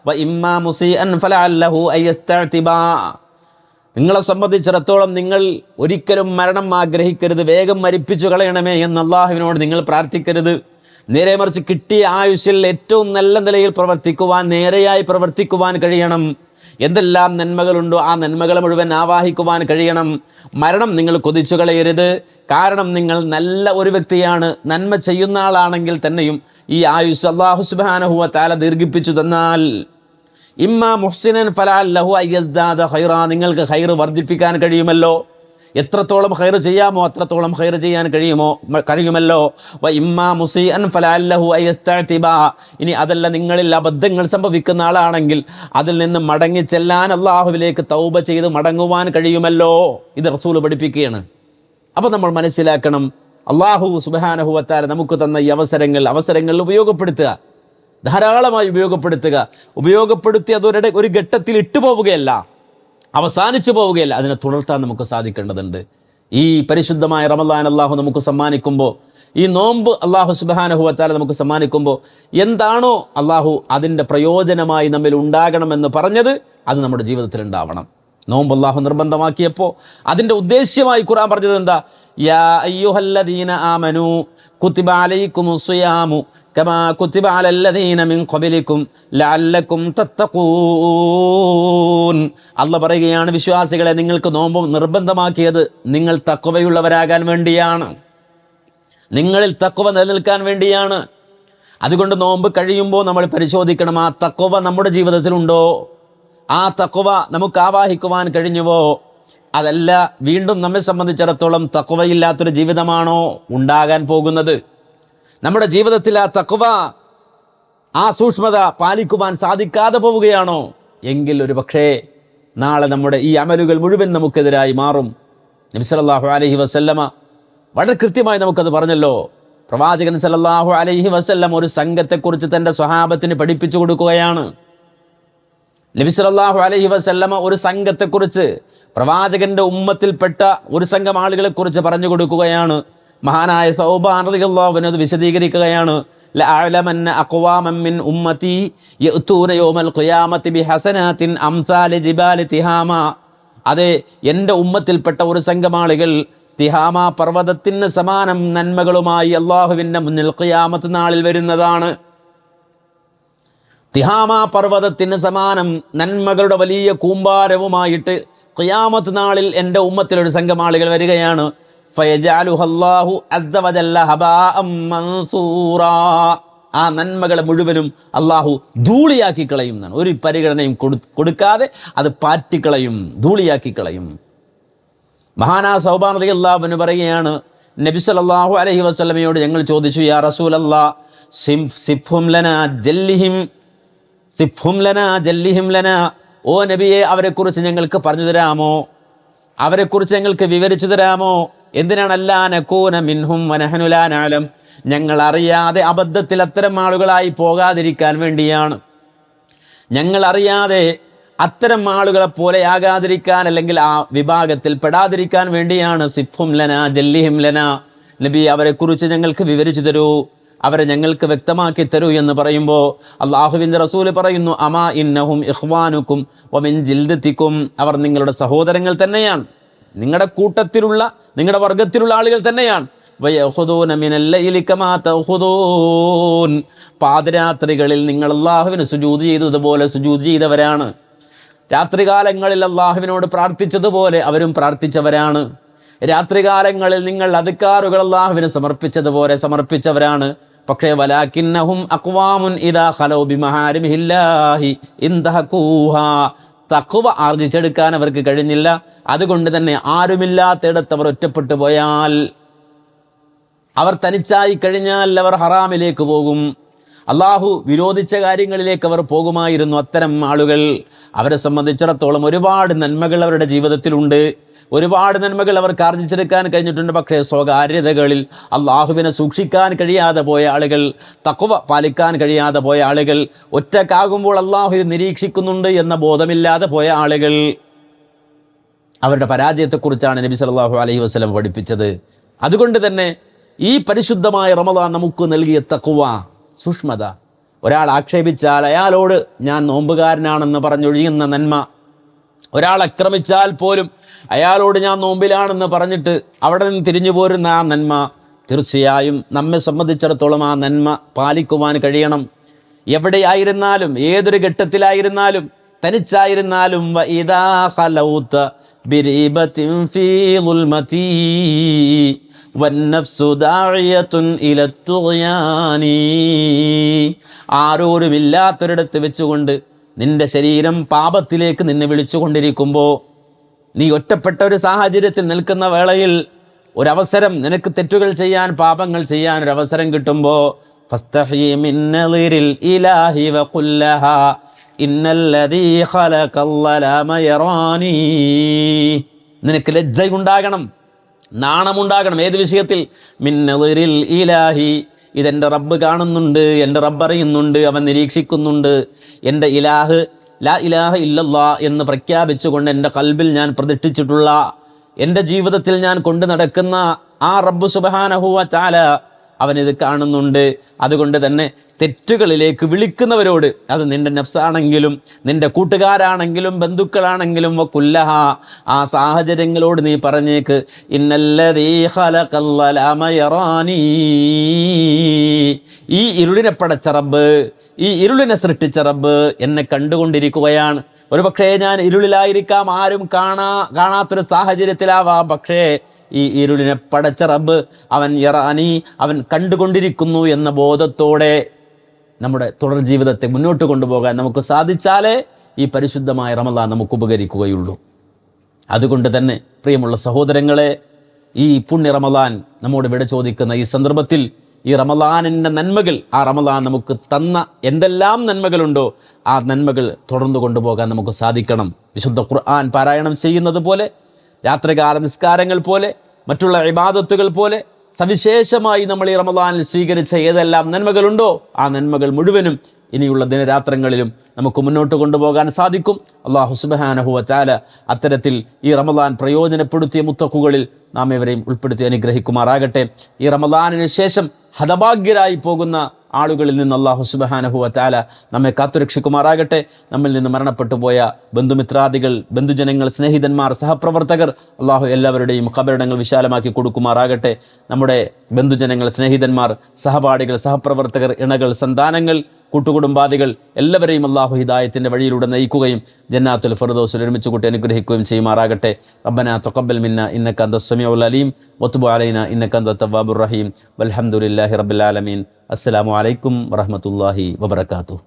വ ഇമ്മാ മുസീഅൻ ഫലഅല്ലഹു അയസ്തഅതിബാ. നിങ്ങളെ സംബന്ധിച്ചിടത്തോളം നിങ്ങൾ ഒരിക്കലും മരണം ആഗ്രഹിക്കരുത്, വേഗം മരിപ്പിച്ചു കളയണമേ എന്ന് അള്ളാഹുവിനോട് നിങ്ങൾ പ്രാർത്ഥിക്കരുത്. നേരെ മറിച്ച് കിട്ടിയ ആയുസ്സിൽ ഏറ്റവും നല്ല നിലയിൽ പ്രവർത്തിക്കുവാൻ, നേരെയായി പ്രവർത്തിക്കുവാൻ കഴിയണം. എന്തെല്ലാം നന്മകളുണ്ടോ ആ നന്മകളെ മുഴുവൻ ആവാഹിക്കുവാൻ കഴിയണം. മരണം നിങ്ങൾ കൊതിച്ചു കളയരുത്. കാരണം നിങ്ങൾ നല്ല ഒരു വ്യക്തിയാണ്, നന്മ ചെയ്യുന്ന ആളാണെങ്കിൽ തന്നെയും ഈ ആയുസ് അല്ലാഹു സുബ്ഹാനഹു വ തആല ദീർഘിപ്പിച്ചു തന്നാൽ, ഇമ്മാ മുഹ്സിനൻ ഫലഅല്ലഹു അയസ്ദാദ ഖൈറാ, നിങ്ങൾക്ക് ഖൈർ വർദ്ധിപ്പിക്കാൻ കഴിയുമല്ലോ, എത്രത്തോളം ഖൈർ ചെയ്യാമോ അത്രത്തോളം ഖൈർ ചെയ്യാൻ കഴിയുമല്ലോ. വ ഇമ്മാ മുസീഅൻ ഫലഅല്ലഹു അയസ്തഅതിബ, ഇനി അതല്ല നിങ്ങളിൽ അബദ്ധങ്ങൾ സംഭവിക്കുന്ന ആളാണെങ്കിൽ അതിൽ നിന്ന് മടങ്ങി ചെല്ലാൻ അള്ളാഹുവിലേക്ക് തൗബ ചെയ്ത് മടങ്ങുവാൻ കഴിയുമല്ലോ. ഇത് റസൂൽ പഠിപ്പിക്കുകയാണ്. അപ്പോൾ നമ്മൾ മനസ്സിലാക്കണം, അള്ളാഹു സുബ്ഹാനഹു വ തആല നമുക്ക് തന്ന ഈ അവസരങ്ങൾ ഉപയോഗപ്പെടുത്തുക, ധാരാളമായി ഉപയോഗപ്പെടുത്തി അതൊരു ഒരു ഘട്ടത്തിൽ ഇട്ടുപോവുകയല്ല, അവസാനിച്ചു പോവുകയല്ല, അതിനെ തുടർത്താൻ നമുക്ക് സാധിക്കേണ്ടതുണ്ട്. ഈ പരിശുദ്ധമായ റമളാൻ അള്ളാഹു നമുക്ക് സമ്മാനിക്കുമ്പോൾ, ഈ നോമ്പ് അള്ളാഹു സുബ്ഹാനഹു വ തആല നമുക്ക് സമ്മാനിക്കുമ്പോൾ എന്താണോ അള്ളാഹു അതിൻ്റെ പ്രയോജനമായി നമ്മിൽ ഉണ്ടാകണമെന്ന് പറഞ്ഞത് അത് നമ്മുടെ ജീവിതത്തിൽ ഉണ്ടാവണം. നോമ്പ് അള്ളാഹു നിർബന്ധമാക്കിയപ്പോൾ അതിൻ്റെ ഉദ്ദേശ്യമായി ഖുർആൻ പറഞ്ഞത് എന്താ? യാ അയ്യുഹല്ലദീന ആമനൂ കുതിബ അലൈക്കുമുസ് സിയാമു കമാ കുതിബ അലല്ലദീന മിൻ ഖബലിക്കും ലഅല്ലക്കും തത്തഖൂൻ. അല്ലാഹ് പറയുകയാണ്, വിശ്വാസികളെ, നിങ്ങൾക്ക് നോമ്പ് നിർബന്ധമാക്കിയത് നിങ്ങൾ തഖ്വയുള്ളവരാകാൻ വേണ്ടിയാണ്, നിങ്ങളിൽ തഖ്വ നിലനിൽക്കാൻ വേണ്ടിയാണ്. അതുകൊണ്ട് നോമ്പ് കഴിയുമ്പോൾ നമ്മൾ പരിശോധിക്കണം, ആ തഖ്വ നമ്മുടെ ജീവിതത്തിലുണ്ടോ, ആ തഖ്വ നമുക്ക് ആവാഹിക്കുവാൻ കഴിഞ്ഞുവോ, അതല്ല വീണ്ടും നമ്മെ സംബന്ധിച്ചിടത്തോളം തഖ്വയില്ലാത്തൊരു ജീവിതമാണോ ഉണ്ടാകാൻ പോകുന്നത്. നമ്മുടെ ജീവിതത്തിൽ ആ തഖ്വ, ആ സൂക്ഷ്മത പാലിക്കുവാൻ സാധിക്കാതെ പോവുകയാണോ എങ്കിൽ ഒരു പക്ഷേ നാളെ നമ്മുടെ ഈ അമലുകൾ മുഴുവൻ നമുക്കെതിരായി മാറും. നബി സല്ലല്ലാഹു അലൈഹി വസല്ലമ വളരെ കൃത്യമായി നമുക്കത് പറഞ്ഞല്ലോ. പ്രവാചകൻ സല്ലല്ലാഹു അലൈഹി വസല്ലം ഒരു സംഘത്തെക്കുറിച്ച് തൻ്റെ സ്വഹാബത്തിന് പഠിപ്പിച്ചു കൊടുക്കുകയാണ്. നബി സല്ലല്ലാഹു അലൈഹി വസല്ലമ ഒരു സംഘത്തെക്കുറിച്ച്, പ്രവാചകന്റെ ഉമ്മത്തിൽപ്പെട്ട ഒരു സംഘം ആളുകളെക്കുറിച്ച് പറഞ്ഞു കൊടുക്കുകയാണ്. മഹാനായ സൗബാൻ റളിയല്ലാഹു അൻഹു അത് വിശദീകരിക്കുകയാണ്. ലഅലമന്ന അഖ്വാമൻ മിൻ ഉമ്മതി യഅതൂന യൗമൽ ഖിയാമത്തി ബിഹസനാത്തിൻ അംസാലി ജിബാലി തിഹാമ. അതെ, എൻ്റെ ഉമ്മത്തിൽപ്പെട്ട ഒരു സംഘം ആളുകൾ തിഹാമ പർവ്വതത്തിന് സമാനം നന്മകളുമായി അള്ളാഹുവിൻ്റെ മുന്നിൽ ഖിയാമത്ത് നാളിൽ വരുന്നതാണ്. തിഹാമ പർവ്വതത്തിന് സമാനം നന്മകളുടെ വലിയ കൂമ്പാരവുമായിട്ട് ഖിയാമത്ത് നാളിൽ എൻ്റെ ഉമ്മത്തിലൊരു സംഘം ആളുകൾ വരികയാണ്. ഫയജഅലുഹല്ലാഹു അസ്സ വജല്ല ഹബാഅം മൻസൂറാ. ആ നന്മകളെ മുഴുവനും അള്ളാഹു ധൂളിയാക്കി കളയും എന്നാണ്. ഒരു പരിഗണനയും കൊടുക്കാതെ അത് പാറ്റിക്കളയും, ധൂളിയാക്കി കളയും. മഹാനാ സൗബാൻ റളിയല്ലാഹു അൻഹു പറയുകയാണ്, നബി സല്ലല്ലാഹു അലൈഹി വസല്ലമയോട് ഞങ്ങൾ ചോദിച്ചു, യാ റസൂലല്ലാഹ് സിഫ്ഹും ലനാ ജല്ലിഹിം ലനാ, ഓ നബിയെ, അവരെക്കുറിച്ച് ഞങ്ങൾക്ക് പറഞ്ഞു തരാമോ, അവരെക്കുറിച്ച് ഞങ്ങൾക്ക് വിവരിച്ചു തരാമോ? എന്തിനാണ്? അല്ലാ നകൂന മിൻഹും വനഹ്നു ലാ നഅലം, ഞങ്ങൾ അറിയാതെ അബദ്ധത്തിൽ അത്തരം ആളുകളായി പോകാതിരിക്കാൻ വേണ്ടിയാണ്, ഞങ്ങൾ അറിയാതെ അത്തരം ആളുകളെ പോലെ ആകാതിരിക്കാൻ, അല്ലെങ്കിൽ ആ വിഭാഗത്തിൽ പെടാതിരിക്കാൻ വേണ്ടിയാണ്. സിഫ്ഹും ലനാ ജല്ലിഹിം ലനാ, നബി അവരെക്കുറിച്ച് ഞങ്ങൾക്ക് വിവരിച്ചു തരൂ, അവരെ ഞങ്ങൾക്ക് വ്യക്തമാക്കി തരൂ എന്ന് പറയുമ്പോൾ അള്ളാഹുവിൻ്റെ റസൂൽ പറയുന്നു, അമാ ഇന്നഹും ഇഖ്വാനുക്കും വമിൻ ജിൽദതിക്കും, അവർ നിങ്ങളുടെ സഹോദരങ്ങൾ തന്നെയാണ്, നിങ്ങളുടെ കൂട്ടത്തിലുള്ള, നിങ്ങളുടെ വർഗത്തിലുള്ള ആളുകൾ തന്നെയാണ്. വയഖുദൂന മിനൽ ലൈലി കമാ തഖുദൂൻ, പാതിരാത്രികളിൽ നിങ്ങൾ അള്ളാഹുവിന് സുജൂദ് ചെയ്തതുപോലെ സുജൂദ് ചെയ്തവരാണ്. രാത്രികാലങ്ങളിൽ അള്ളാഹുവിനോട് പ്രാർത്ഥിച്ചതുപോലെ അവരും പ്രാർത്ഥിച്ചവരാണ്. രാത്രികാലങ്ങളിൽ നിങ്ങൾ അദ്കാറുകൾ അള്ളാഹുവിന് സമർപ്പിച്ചതുപോലെ സമർപ്പിച്ചവരാണ്. പക്ഷേ വലാകിന്നഹും അഖ്വാമുൻ ഇദാ ഖലൗ ബിമഹാരിമിഹില്ലാഹി ഇൻതഹഖൂഹാ, തഖ്വ ആർജിച്ചെടുക്കാൻ അവർക്ക് കഴിഞ്ഞില്ല. അതുകൊണ്ട് തന്നെ ആരുമില്ലാത്തിടത്ത് അവർ ഒറ്റപ്പെട്ടു പോയാൽ, അവർ തനിച്ചായി കഴിഞ്ഞാൽ അവർ ഹറാമിലേക്ക് പോകും, അള്ളാഹു വിരോധിച്ച കാര്യങ്ങളിലേക്ക് അവർ പോകുമായിരുന്നു. അത്തരം ആളുകൾ, അവരെ സംബന്ധിച്ചിടത്തോളം ഒരുപാട് നന്മകൾ അവരുടെ ജീവിതത്തിലുണ്ട്, ഒരുപാട് നന്മകൾ അവർക്ക് ആർജിച്ചെടുക്കാൻ കഴിഞ്ഞിട്ടുണ്ട്. പക്ഷേ സ്വകാര്യതകളിൽ അള്ളാഹുവിനെ സൂക്ഷിക്കാൻ കഴിയാതെ പോയ ആളുകൾ, തഖ്വ പാലിക്കാൻ കഴിയാതെ പോയ ആളുകൾ, ഒറ്റക്കാകുമ്പോൾ അള്ളാഹു നിരീക്ഷിക്കുന്നുണ്ട് എന്ന ബോധമില്ലാതെ പോയ ആളുകൾ, അവരുടെ പരാജയത്തെക്കുറിച്ചാണ് നബി സല്ലല്ലാഹു അലൈഹി വസല്ലം പഠിപ്പിച്ചത്. അതുകൊണ്ട് തന്നെ ഈ പരിശുദ്ധമായ റമളാൻ നമുക്ക് നൽകിയ തഖ്വ, സൂക്ഷ്മത, ഒരാൾ ആക്ഷേപിച്ചാൽ അയാളോട് ഞാൻ നോമ്പുകാരനാണെന്ന് പറഞ്ഞൊഴിയുന്ന നന്മ, ഒരാൾ ആക്രമിച്ചാൽ പോലും അയാളോട് ഞാൻ നോമ്പിലാണെന്ന് പറഞ്ഞിട്ട് അവിടെ നിന്ന് തിരിഞ്ഞു പോരുന്ന ആ നന്മ, തീർച്ചയായും നമ്മെ സംബന്ധിച്ചിടത്തോളം ആ നന്മ പാലിക്കുവാൻ കഴിയണം. എവിടെയായിരുന്നാലും, ഏതൊരു ഘട്ടത്തിലായിരുന്നാലും, തനിച്ചായിരുന്നാലും. വഇദാ ഖലൗത ബിരീബത്തിൻ ഫീ ളുൽമതി വന്നഫ്സു ദാഇയത്തുൻ ഇലത്തുഗ്യാനി, ആരോരുമില്ലാത്തൊരിടത്ത് വെച്ചുകൊണ്ട് നിന്റെ ശരീരം പാപത്തിലേക്ക് നിന്നെ വിളിച്ചുകൊണ്ടിരിക്കുമ്പോൾ, നീ ഒറ്റപ്പെട്ട ഒരു സാഹചര്യത്തിൽ നിൽക്കുന്ന വേളയിൽ ഒരവസരം, നിനക്ക് തെറ്റുകൾ ചെയ്യാൻ, പാപങ്ങൾ ചെയ്യാൻ ഒരവസരം കിട്ടുമ്പോൾ, ഫസ്തഹി മിൻ നളിരിൽ ഇലാഹി വഖുൽ ലഹാ ഇന്നല്ലദീ ഖലഖൽ ളലാമ യറാനീ. നിനക്ക് ലജ്ജയുണ്ടാകണം, നാണമുണ്ടാകണം. ഏത് വിഷയത്തിൽ? മിൻ നളിരിൽ ഇലാഹി, ഇതെൻ്റെ റബ്ബ് കാണുന്നുണ്ട്, എൻ്റെ റബ്ബ് അറിയുന്നുണ്ട്, അവൻ നിരീക്ഷിക്കുന്നുണ്ട്. എൻ്റെ ഇലാഹ് ലാ ഇലാഹ ഇല്ലല്ലാ എന്ന് പ്രഖ്യാപിച്ചുകൊണ്ട് എൻ്റെ കൽബിൽ ഞാൻ പ്രതിഷ്ഠിച്ചിട്ടുള്ള, എൻ്റെ ജീവിതത്തിൽ ഞാൻ കൊണ്ടു നടക്കുന്ന ആ റബ്ബ് സുബ്ഹാനഹു വ തആല അവനിത് കാണുന്നുണ്ട്. അതുകൊണ്ട് തന്നെ തെറ്റുകളിലേക്ക് വിളിക്കുന്നവരോട്, അത് നിന്റെ നഫ്സാണെങ്കിലും നിന്റെ കൂട്ടുകാരാണെങ്കിലും ബന്ധുക്കളാണെങ്കിലും വകുല്ലഹ, ആ സാഹചര്യങ്ങളോട് നീ പറഞ്ഞേക്ക്, ഇന്നല്ലദീ ഖലഖൽ ളലാമ യറാനീ, ഈ ഇരുളിനെ പടച്ച റബ്ബ്, ഈ ഇരുളിനെ സൃഷ്ടിച്ച റബ്ബ് എന്നെ കണ്ടുകൊണ്ടിരിക്കുകയാണ്. ഒരുപക്ഷേ ഞാൻ ഇരുളിലായിരിക്കാം, ആരും കാണാത്തൊരു സാഹചര്യത്തിലാവാം. പക്ഷേ ഈ ഇരുളിനെ പടച്ച റബ്ബ് അവൻ യറാനി, അവൻ കണ്ടുകൊണ്ടിരിക്കുന്നു എന്ന ബോധത്തോടെ നമ്മുടെ തുടർ ജീവിതത്തെ മുന്നോട്ട് കൊണ്ടുപോകാൻ നമുക്ക് സാധിച്ചാലേ ഈ പരിശുദ്ധമായ റമളാൻ നമുക്ക് ഉപകരിക്കുകയുള്ളൂ. അതുകൊണ്ട് തന്നെ പ്രിയമുള്ള സഹോദരങ്ങളെ, ഈ പുണ്യ റമളാൻ നമ്മോട് വിട ചോദിക്കുന്ന ഈ സന്ദർഭത്തിൽ ഈ റമളാനിൻ്റെ നന്മകൾ, ആ റമളാൻ നമുക്ക് തന്ന എന്തെല്ലാം നന്മകളുണ്ടോ ആ നന്മകൾ തുടർന്നു കൊണ്ടുപോകാൻ നമുക്ക് സാധിക്കണം. വിശുദ്ധ ഖുർആൻ പാരായണം ചെയ്യുന്നത് പോലെ, രാത്രികാല നിസ്കാരങ്ങൾ പോലെ, മറ്റുള്ള ഇബാദത്തുകൾ പോലെ സവിശേഷമായി നമ്മൾ ഈ റമളാനിൽ സ്വീകരിച്ച ഏതെല്ലാം നന്മകളുണ്ടോ ആ നന്മകൾ മുഴുവനും ഇനിയുള്ള ദിനരാത്രങ്ങളിലും നമുക്ക് മുന്നോട്ട് കൊണ്ടുപോകാൻ സാധിക്കും. അല്ലാഹു സുബ്ഹാനഹു വ തആല അത്തരത്തിൽ ഈ റമളാൻ പ്രയോജനപ്പെടുത്തിയ മുത്തഖുകളിൽ നാം ഏവരെയും ഉൾപ്പെടുത്തി അനുഗ്രഹിക്കുമാറാകട്ടെ. ഈ റമളാനിന് ശേഷം ഹതഭാഗ്യരായി പോകുന്ന ആളുകളിൽ നിന്ന് അല്ലാഹു സുബ്ഹാനഹു വ തആല നമ്മെ കാത്തുരക്ഷിക്കുമാറാകട്ടെ. നമ്മിൽ നിന്ന് മരണപ്പെട്ടു പോയ ബന്ധുമിത്രാദികൾ, ബന്ധുജനങ്ങൾ, സ്നേഹിതന്മാർ, സഹപ്രവർത്തകർ, അല്ലാഹു എല്ലാവരുടെയും ഖബറിടങ്ങൾ വിശാലമാക്കി കൊടുക്കുമാറാകട്ടെ. നമ്മുടെ ബന്ധുജനങ്ങൾ, സ്നേഹിതന്മാർ, സഹപാഠികൾ, സഹപ്രവർത്തകർ, ഇണകൾ, സന്താനങ്ങൾ, കൂട്ടുകുടുംബാദികൾ എല്ലാവരെയും അല്ലാഹു ഹിദായത്തിൻ്റെ വഴിയിലൂടെ നയിക്കുകയും ജന്നാത്തുൽ ഫിർദൗസിൽ ഒരുമിച്ച് കൂട്ടി അനുഗ്രഹിക്കുകയും ചെയ്യുമാറാകട്ടെ. റബ്ബനാ തഖബ്ബൽ മിന്നാ ഇന്നക അന്തസ് സമീഉൽ അലീം വതുബ് അലൈനാ ഇന്നക അന്തത് തവ്വാബുർ റഹീം വൽഹംദുലില്ലാഹി റബ്ബിൽ ആലമീൻ. അസ്സലാമു അലൈക്കും വറഹ്മത്തുള്ളാഹി വബറകാതുഹു.